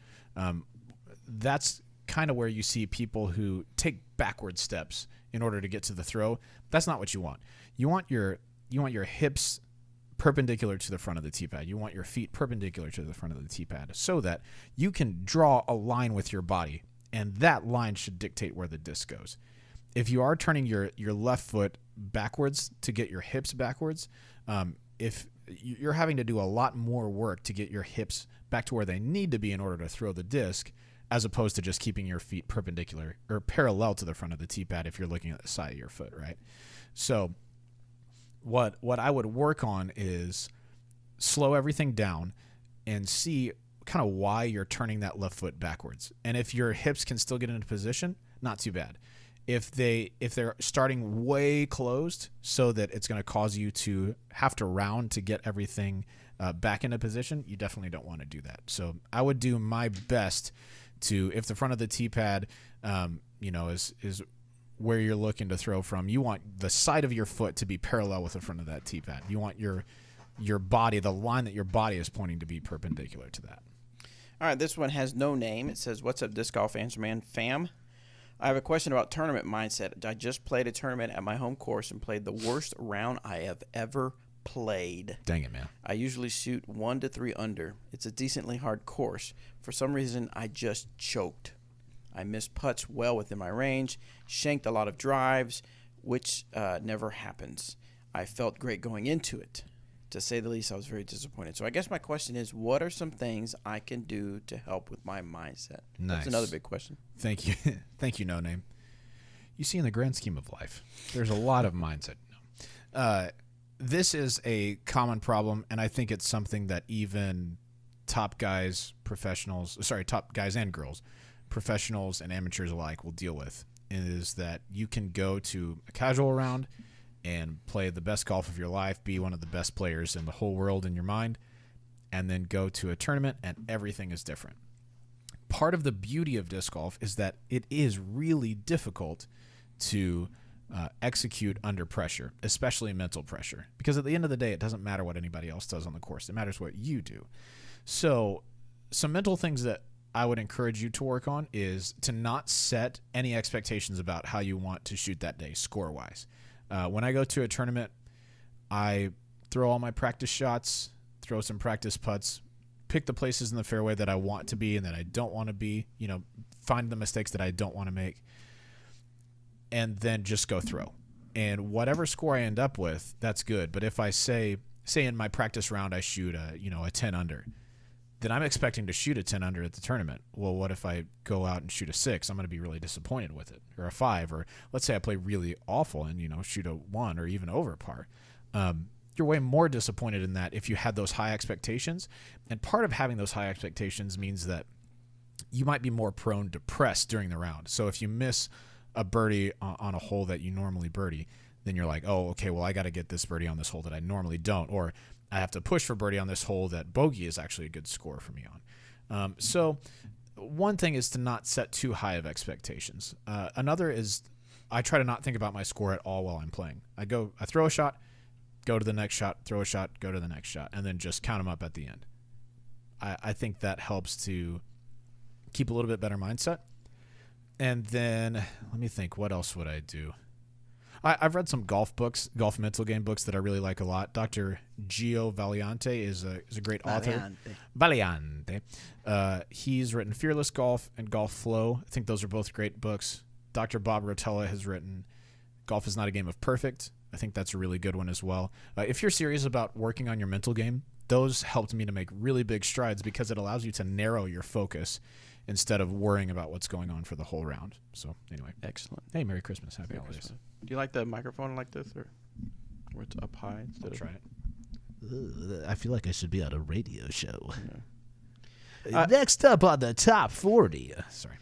That's kind of where you see people who take backward steps in order to get to the throw. That's not what you want. You want your your hips perpendicular to the front of the tee pad. You want your feet perpendicular to the front of the tee pad so that you can draw a line with your body, and that line should dictate where the disc goes. If you are turning your left foot backwards to get your hips backwards, if you're having to do a lot more work to get your hips back to where they need to be in order to throw the disc, as opposed to just keeping your feet perpendicular or parallel to the front of the tee pad if you're looking at the side of your foot, right? So what I would work on is slow everything down and see kind of why you're turning that left foot backwards. And if your hips can still get into position, not too bad. If they're starting way closed so that it's going to cause you to have to round to get everything back into position, you definitely don't want to do that. So I would do my best to, if the front of the tee pad, is where you're looking to throw from, you want the side of your foot to be parallel with the front of that tee pad. You want your body, the line that your body is pointing, to be perpendicular to that. All right, this one has no name. It says, "What's up, Disc Golf Answer Man fam? I have a question about tournament mindset. I just played a tournament at my home course and played the worst round I have ever played. Dang it, man. I usually shoot 1 to 3 under. It's a decently hard course. For some reason, I just choked. I missed putts well within my range, shanked a lot of drives, which never happens. I felt great going into it. To say the least, I was very disappointed. So I guess my question is, what are some things I can do to help with my mindset?" Nice. That's another big question. Thank you. Thank you, No Name. You see, in the grand scheme of life, there's a lot of mindset. This is a common problem, and I think it's something that even top guys and girls, professionals and amateurs alike, will deal with, is that you can go to a casual round and play the best golf of your life, be one of the best players in the whole world in your mind, and then go to a tournament and everything is different. Part of the beauty of disc golf is that it is really difficult to execute under pressure, especially mental pressure, because at the end of the day, it doesn't matter what anybody else does on the course. It matters what you do. So some mental things that I would encourage you to work on is to not set any expectations about how you want to shoot that day score-wise. When I go to a tournament, I throw all my practice shots, throw some practice putts, pick the places in the fairway that I want to be and that I don't want to be, find the mistakes that I don't want to make, and then just go throw. And whatever score I end up with, that's good. But if I say in my practice round I shoot a 10 under, then I'm expecting to shoot a 10 under at the tournament. Well, what if I go out and shoot a 6? I'm going to be really disappointed with it. Or a 5. Or let's say I play really awful and, shoot a 1 or even over par. You're way more disappointed in that if you had those high expectations. And part of having those high expectations means that you might be more prone to press during the round. So if you miss a birdie on a hole that you normally birdie, then you're like, oh, okay, well, I got to get this birdie on this hole that I normally don't. Or I have to push for birdie on this hole that bogey is actually a good score for me on. So one thing is to not set too high of expectations. Another is I try to not think about my score at all while I'm playing. I throw a shot, go to the next shot, throw a shot, go to the next shot, and then just count them up at the end. I think that helps to keep a little bit better mindset. And then let me think, what else would I do? I've read some golf mental game books that I really like a lot. Dr. Gio Valiante is a great author. Valiante. He's written Fearless Golf and Golf Flow. I think those are both great books. Dr. Bob Rotella has written Golf is Not a Game of Perfect. I think that's a really good one as well. If you're serious about working on your mental game, those helped me to make really big strides because it allows you to narrow your focus instead of worrying about what's going on for the whole round. So anyway. Excellent. Hey, Merry Christmas. Happy holidays. Christmas. Do you like the microphone like this, or where it's up high? I'll try it. I feel like I should be on a radio show. Yeah. Next up on the top 40. Sorry.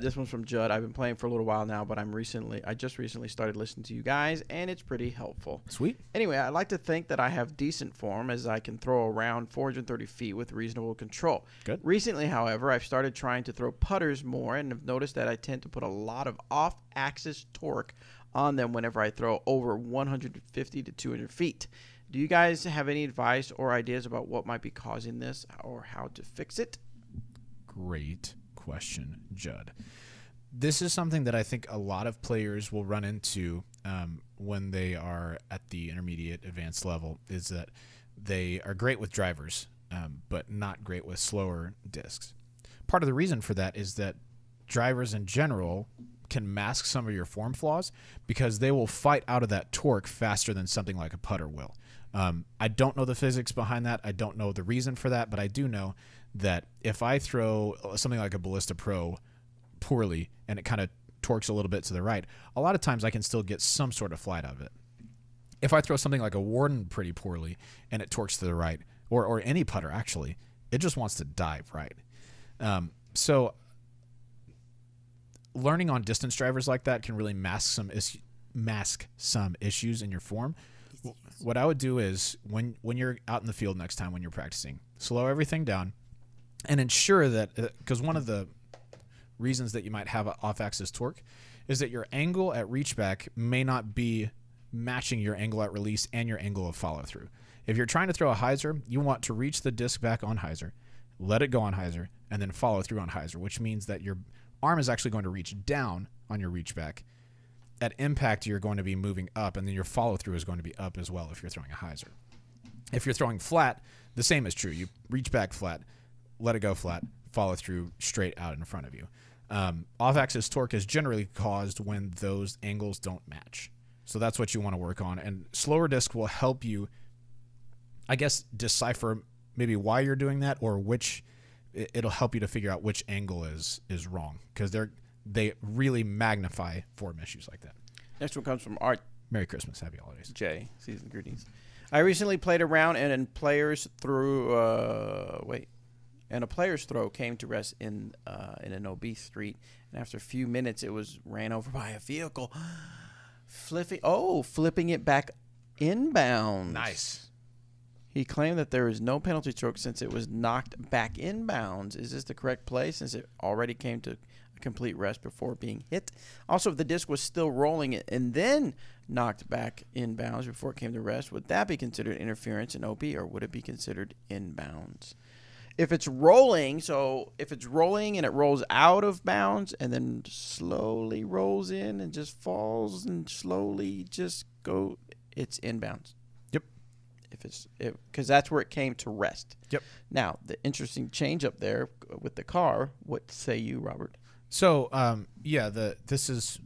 This one's from Judd. I've been playing for a little while now, but I just recently started listening to you guys, and it's pretty helpful. Sweet. Anyway, I like to think that I have decent form as I can throw around 430 feet with reasonable control. Good. Recently, however, I've started trying to throw putters more and have noticed that I tend to put a lot of off-axis torque on them whenever I throw over 150 to 200 feet. Do you guys have any advice or ideas about what might be causing this or how to fix it? Great question, Judd. This is something that I think a lot of players will run into when they are at the intermediate advanced level is that they are great with drivers, but not great with slower discs. Part of the reason for that is that drivers in general can mask some of your form flaws because they will fight out of that torque faster than something like a putter will. I don't know the physics behind that. I don't know the reason for that, but I do know that if I throw something like a Ballista Pro poorly and it kind of torques a little bit to the right, a lot of times I can still get some sort of flight out of it. If I throw something like a Warden pretty poorly and it torques to the right, or any putter actually, it just wants to dive right. So learning on distance drivers like that can really mask some issues in your form. What I would do is when you're out in the field next time when you're practicing, slow everything down and ensure that, because one of the reasons that you might have off-axis torque is that your angle at reach back may not be matching your angle at release and your angle of follow-through. If you're trying to throw a hyzer, you want to reach the disc back on hyzer, let it go on hyzer, and then follow through on hyzer, which means that your arm is actually going to reach down on your reach back. At impact, you're going to be moving up, and then your follow-through is going to be up as well if you're throwing a hyzer. If you're throwing flat, the same is true. You reach back flat, let it go flat, follow through straight out in front of you. Off-axis torque is generally caused when those angles don't match. So that's what you want to work on. And slower disc will help you, I guess, decipher maybe why you're doing that or it'll help you to figure out which angle is wrong because they really magnify form issues like that. Next one comes from Art. Merry Christmas. Happy holidays. J. Season greetings. I recently played around and a player's throw came to rest in an OB street, and after a few minutes, it was ran over by a vehicle, flipping it back inbounds. Nice. He claimed that there is no penalty stroke since it was knocked back inbounds. Is this the correct play since it already came to a complete rest before being hit? Also, if the disc was still rolling and then knocked back inbounds before it came to rest, would that be considered interference in OB or would it be considered inbounds? If it's rolling, and it rolls out of bounds and then slowly rolls in and just falls and slowly just go, it's inbounds. Yep. Because that's where it came to rest. Yep. Now, the interesting change up there with the car, what say you, Robert? So, this is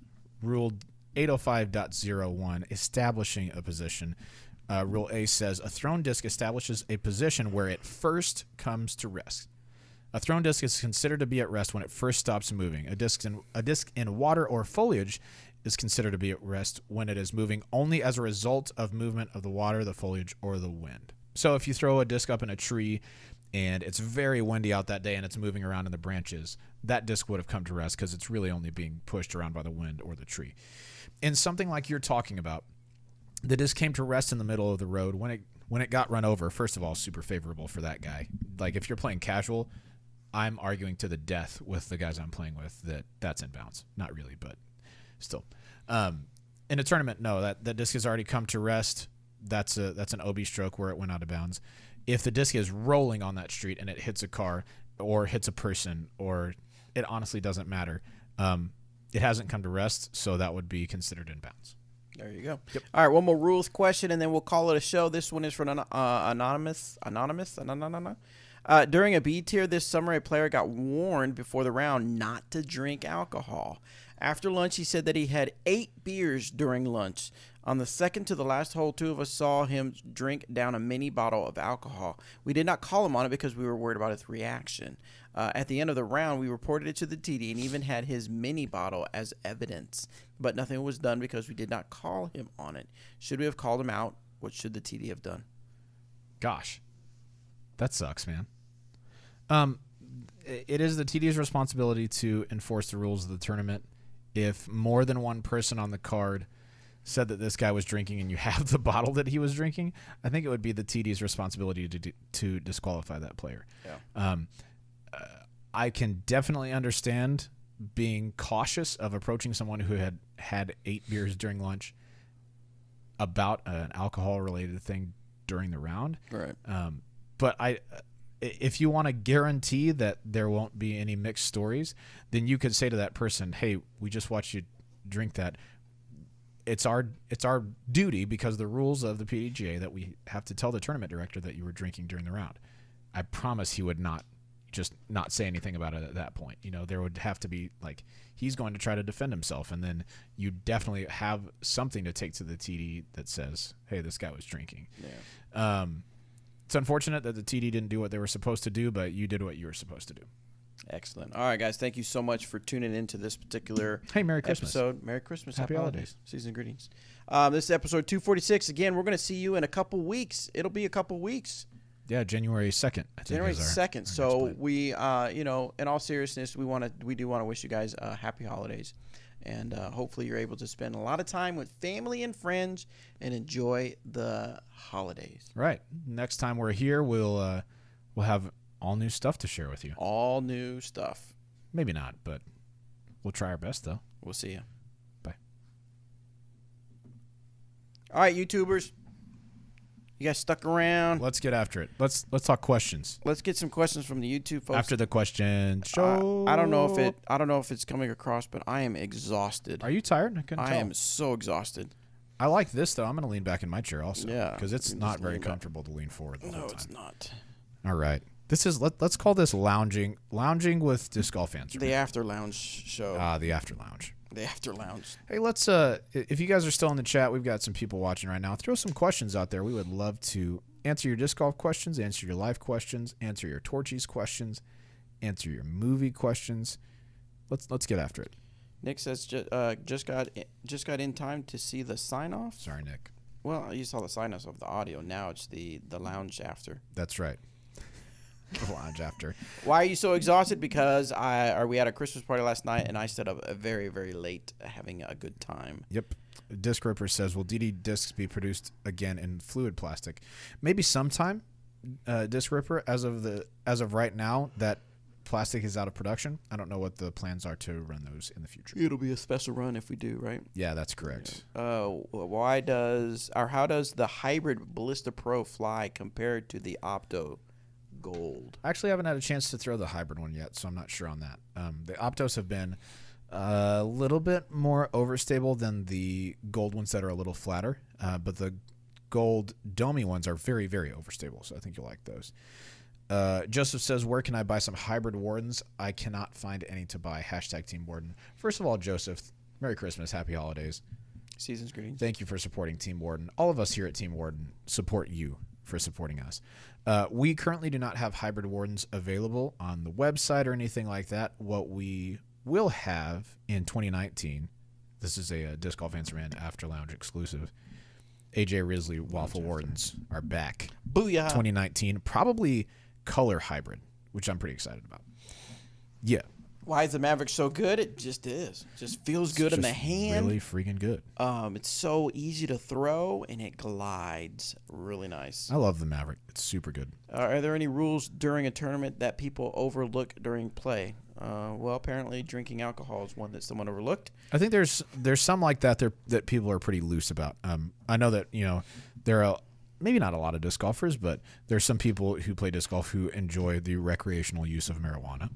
Rule 805.01, establishing a position. Rule A says a thrown disc establishes a position where it first comes to rest. A thrown disc is considered to be at rest when it first stops moving. A disc in water or foliage is considered to be at rest when it is moving only as a result of movement of the water, the foliage, or the wind. So if you throw a disc up in a tree and it's very windy out that day and it's moving around in the branches, that disc would have come to rest because it's really only being pushed around by the wind or the tree. In something like you're talking about, the disc came to rest in the middle of the road when it got run over. First of all, super favorable for that guy. Like if you're playing casual, I'm arguing to the death with the guys I'm playing with that's inbounds. Not really, but still. In a tournament, no, that disc has already come to rest. That's an OB stroke where it went out of bounds. If the disc is rolling on that street and it hits a car or hits a person, or it honestly doesn't matter, it hasn't come to rest, so that would be considered inbounds. There you go. Yep. All right, one more rules question, and then we'll call it a show. This one is from Anonymous. During a B tier this summer, a player got warned before the round not to drink alcohol. After lunch, he said that he had 8 beers during lunch. On the second to the last hole, 2 of us saw him drink down a mini bottle of alcohol. We did not call him on it because we were worried about his reaction. At the end of the round, we reported it to the TD and even had his mini bottle as evidence. But nothing was done because we did not call him on it. Should we have called him out? What should the TD have done? Gosh, that sucks, man. It is the TD's responsibility to enforce the rules of the tournament. If more than one person on the card said that this guy was drinking and you have the bottle that he was drinking, I think it would be the TD's responsibility to disqualify that player. Yeah. I can definitely understand being cautious of approaching someone who had 8 beers during lunch about an alcohol-related thing during the round. Right. But if you want to guarantee that there won't be any mixed stories, then you could say to that person, hey, we just watched you drink that. it's our duty, because the rules of the PDGA, that we have to tell the tournament director that you were drinking during the round. I promise he would not say anything about it at that point. There would have to be, like, he's going to try to defend himself, and then you definitely have something to take to the TD that says, hey, this guy was drinking. Yeah. It's unfortunate that the TD didn't do what they were supposed to do, but you did what you were supposed to do. Excellent. All right, guys. Thank you so much for tuning into this particular Merry Christmas. episode. Merry Christmas. Happy holidays. Season greetings. This is episode 246. Again, we're going to see you in a couple weeks. It'll be a couple weeks. Yeah, January 2nd. January 2nd. So we, in all seriousness, we do want to wish you guys happy holidays. And hopefully you're able to spend a lot of time with family and friends and enjoy the holidays. Right. Next time we're here, we'll have all new stuff to share with you. All new stuff. Maybe not, but we'll try our best, though. We'll see you. Bye. All right, YouTubers. You guys stuck around. Let's get after it. Let's talk questions. Let's get some questions from the YouTube folks. After the question show. I don't know if it's coming across, but I am exhausted. Are you tired? I couldn't tell. I am so exhausted. I like this, though. I'm going to lean back in my chair also. Yeah. Because it's not very comfortable to lean forward the whole time. No, it's not. All right. This is let's call this lounging with disc golf answer. The after lounge show. The after lounge. The after lounge. Hey, let's if you guys are still in the chat, we've got some people watching right now. Throw some questions out there. We would love to answer your disc golf questions, answer your life questions, answer your Torchies questions, answer your movie questions. Let's get after it. Nick says just got in time to see the sign off. Sorry, Nick. Well, you saw the sign off of the audio. Now it's the lounge after. That's right. The lounge after. Why are you so exhausted? Because we had a Christmas party last night, and I stayed up very, very late having a good time. Yep. Disc Ripper says, will DD discs be produced again in fluid plastic? Maybe sometime, Disc Ripper. As of right now, that plastic is out of production. I don't know what the plans are to run those in the future. It'll be a special run if we do, right? Yeah, that's correct. How does the hybrid Ballista Pro fly compared to the Opto Gold? I actually haven't had a chance to throw the hybrid one yet, so I'm not sure on that. The Optos have been a little bit more overstable than the gold ones that are a little flatter, but the gold domey ones are very, very overstable, so I think you'll like those. Joseph says, where can I buy some hybrid Wardens? I cannot find any to buy. # Team Warden. First of all, Joseph, Merry Christmas, Happy Holidays. Season's greetings. Thank you for supporting Team Warden. All of us here at Team Warden support you for supporting us. We currently do not have hybrid Wardens available on the website or anything like that. What we will have in 2019, this is a Disc Golf Answer Man After Lounge exclusive. AJ Risley Waffle Wardens are back. Booyah. 2019, probably color hybrid, which I'm pretty excited about. Yeah. Why is the Maverick so good? It just is. It just feels good in the hand. Really freaking good. It's so easy to throw, and it glides really nice. I love the Maverick. It's super good. Are there any rules during a tournament that people overlook during play? Well, apparently drinking alcohol is one that someone overlooked. I think there's some like that that people are pretty loose about. I know that there are maybe not a lot of disc golfers, but there's some people who play disc golf who enjoy the recreational use of marijuana.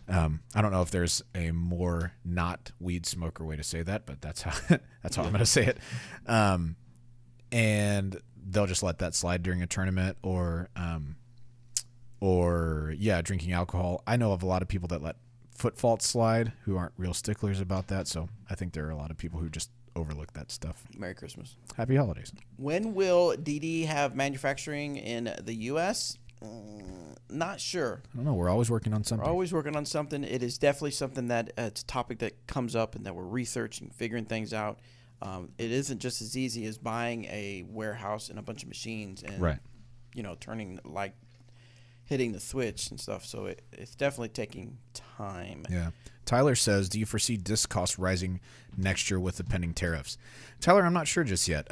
I don't know if there's a more not weed smoker way to say that, but that's how I'm going to say it. And they'll just let that slide during a tournament or drinking alcohol. I know of a lot of people that let foot faults slide who aren't real sticklers about that. So I think there are a lot of people who just overlook that stuff. Merry Christmas. Happy holidays. When will DD have manufacturing in the U.S.? Not sure. I don't know. We're always working on something. We're always working on something. It is definitely something that it's a topic that comes up and that we're researching, figuring things out. It isn't just as easy as buying a warehouse and a bunch of machines and right. Turning hitting the switch and stuff. So it's definitely taking time. Yeah. Tyler says, do you foresee disc costs rising next year with the pending tariffs? Tyler, I'm not sure just yet.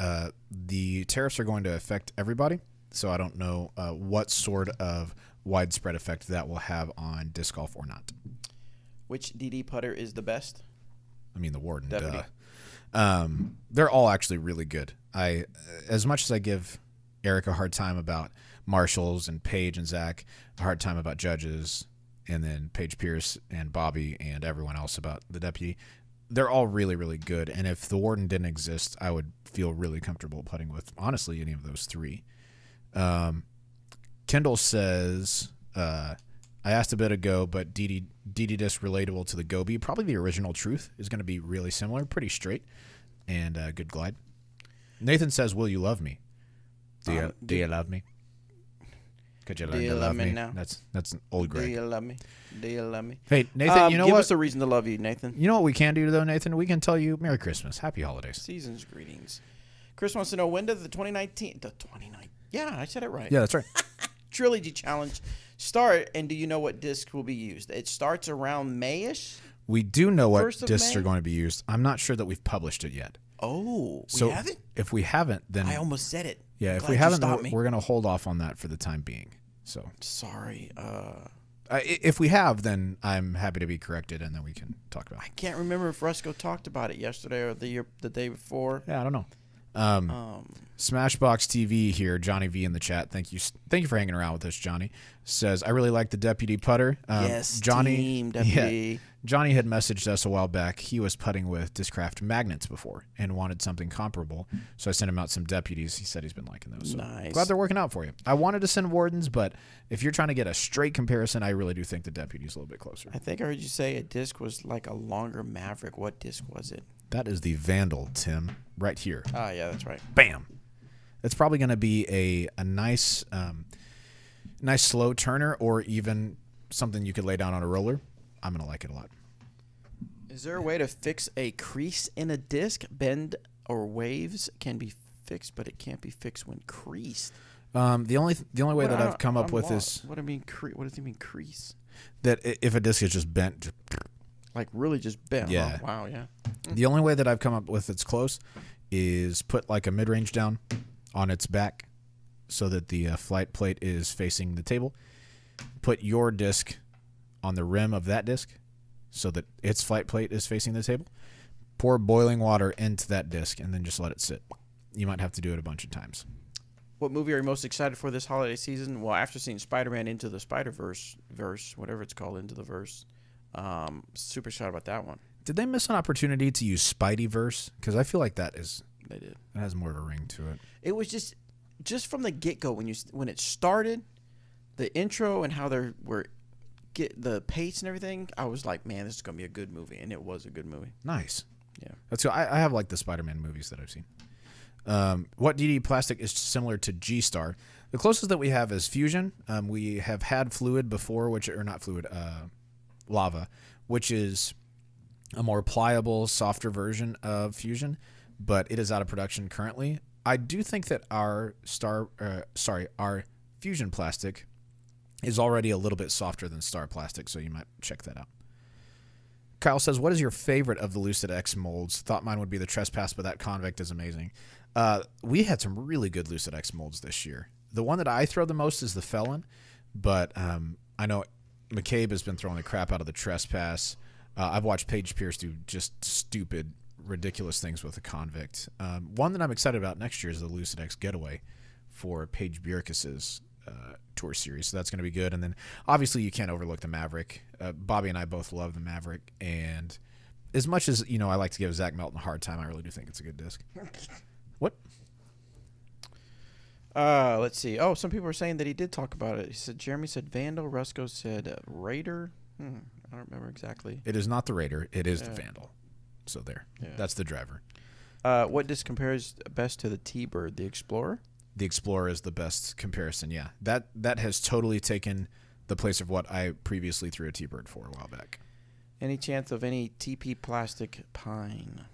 The tariffs are going to affect everybody, so I don't know what sort of widespread effect that will have on disc golf or not. Which DD putter is the best? I mean, the Warden. Deputy. They're all actually really good. As much as I give Eric a hard time about Marshalls and Paige and Zach, a hard time about Judges, and then Paige Pierce and Bobby and everyone else about the Deputy, they're all really, really good. And if the Warden didn't exist, I would feel really comfortable putting with, honestly, any of those three. Kendall says, I asked a bit ago, but DD Disc relatable to the Gobi. Probably the original Truth is going to be really similar, pretty straight, and good glide. Nathan says, will you love me? Do you love me? Could you learn to love me? Now? That's an old Greg. Do you love me? Do you love me? Hey, Nathan, you know give what? us a reason to love you, Nathan. You know what we can do, though, Nathan? We can tell you Merry Christmas. Happy Holidays. Season's greetings. Chris wants to know, when does the 2019... Yeah, I said it right. Yeah, that's right. Trilogy Challenge start, and do you know what discs will be used? It starts around May-ish? We do know what 1st of discs May? are going to be used. I'm not sure that we've published it yet. Oh, So we haven't? if we haven't, then... I almost said it. Yeah, if Glad we you haven't, stopped then me. we're going to hold off on that for the time being. So Sorry. if we have, then I'm happy to be corrected, and then we can talk about I it. can't remember if Rusco talked about it yesterday or the day before. Yeah, I don't know. Smashbox TV here, Johnny V in the chat. Thank you for hanging around with us, Johnny. Says, I really like the deputy putter. Yes, Johnny, team deputy. Yeah, Johnny had messaged us a while back. He was putting with Discraft magnets before and wanted something comparable. So I sent him out some deputies. He said he's been liking those. So Nice. glad they're working out for you. I wanted to send wardens, but if you're trying to get a straight comparison, I really do think the deputy's a little bit closer. I think I heard you say a disc was like a longer Maverick. What disc was it? That is the Vandal, Tim, right here. Ah, yeah, that's right. Bam. It's probably going to be a nice slow turner, or even something you could lay down on a roller. I'm going to like it a lot. Is there a way to fix a crease in a disc? Bend or waves can be fixed, but it can't be fixed when creased. The only way that I've come up with is what does he mean crease? that if a disc is just bent. Like really just bent? Yeah. Oh, wow. Yeah. The only way that I've come up with that's close is put like a mid-range down on its back so that the flight plate is facing the table. Put your disc on the rim of that disc so that its flight plate is facing the table. Pour boiling water into that disc and then just let it sit. You might have to do it a bunch of times. What movie are you most excited for this holiday season? Well, after seeing Spider-Man Into the Spider-Verse, whatever it's called, Into the Verse, super excited about that one. Did they miss an opportunity to use Spideyverse? Because I feel like They did. that has more of a ring to it. It was just from the get-go when it started, the intro and how they were get the pace and everything. I was like, man, this is gonna be a good movie, and it was a good movie. Nice. Yeah. That's cool. I have like the Spider-Man movies that I've seen. What DD plastic is similar to G-Star? The closest that we have is Fusion. We have had Fluid before, Lava, which is a more pliable, softer version of Fusion, but it is out of production currently. I do think that our Fusion plastic is already a little bit softer than Star plastic, so you might check that out. Kyle says, what is your favorite of the Lucid X molds? Thought mine would be the Trespass, but that convict is amazing. We had some really good Lucid X molds this year. The one that I throw the most is the Felon, but I know McCabe has been throwing the crap out of the Trespass. I've watched Paige Pierce do just stupid, ridiculous things with the convict. One that I'm excited about next year is the Lucid X Getaway for Paige Bierkis's tour series, so that's going to be good. And then obviously you can't overlook the Maverick. Bobby and I both love the Maverick, and as much as I like to give Zach Melton a hard time, I really do think it's a good disc. What? Let's see. Oh, some people are saying that he did talk about it. He said Jeremy said Vandal, Rusco said Raider. I don't remember exactly. It is not the Raider. It is the Vandal. So there. Yeah. That's the driver. What disc compares best to the T-Bird? The Explorer? The Explorer is the best comparison, yeah. That has totally taken the place of what I previously threw a T-Bird for a while back. Any chance of any TP plastic pine?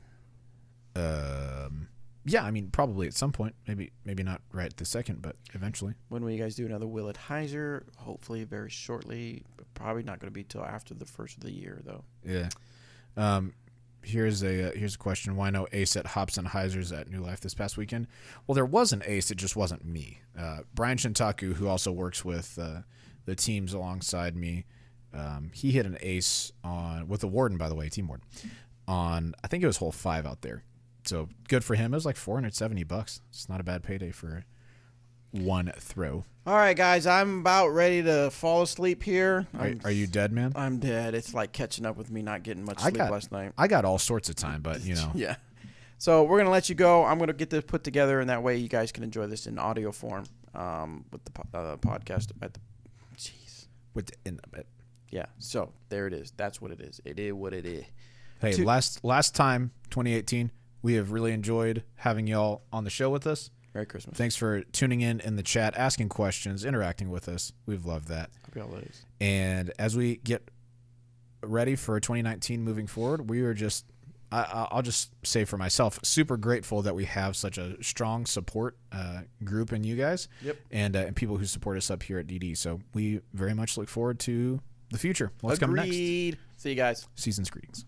Yeah, I mean, probably at some point. Maybe not right this second, but eventually. When will you guys do another Willett Heiser? Hopefully very shortly. But probably not going to be till after the first of the year, though. Yeah. Here's a question. Why no ace at Hops and Heisers at New Life this past weekend? Well, there was an ace. It just wasn't me. Brian Shintaku, who also works with the teams alongside me, he hit an ace with the Warden, by the way, Team Warden, on, I think it was hole 5 out there. So good for him. It was like $470. It's not a bad payday for one throw. All right, guys, I'm about ready to fall asleep here. Are you dead, man? I'm dead. It's like catching up with me not getting much sleep last night. I got all sorts of time, but Yeah. So we're gonna let you go. I'm gonna get this put together, and that way you guys can enjoy this in audio form with the podcast at the. Jeez. Yeah. So there it is. That's what it is. It is what it is. Hey, last time, 2018, we have really enjoyed having y'all on the show with us. Merry Christmas. Thanks for tuning in the chat, asking questions, interacting with us. We've loved that. Happy holidays. And as we get ready for 2019 moving forward, we are just, I'll just say for myself, super grateful that we have such a strong support group in you guys. Yep. And people who support us up here at DD. So we very much look forward to the future. What's coming next? See you guys. Season's greetings.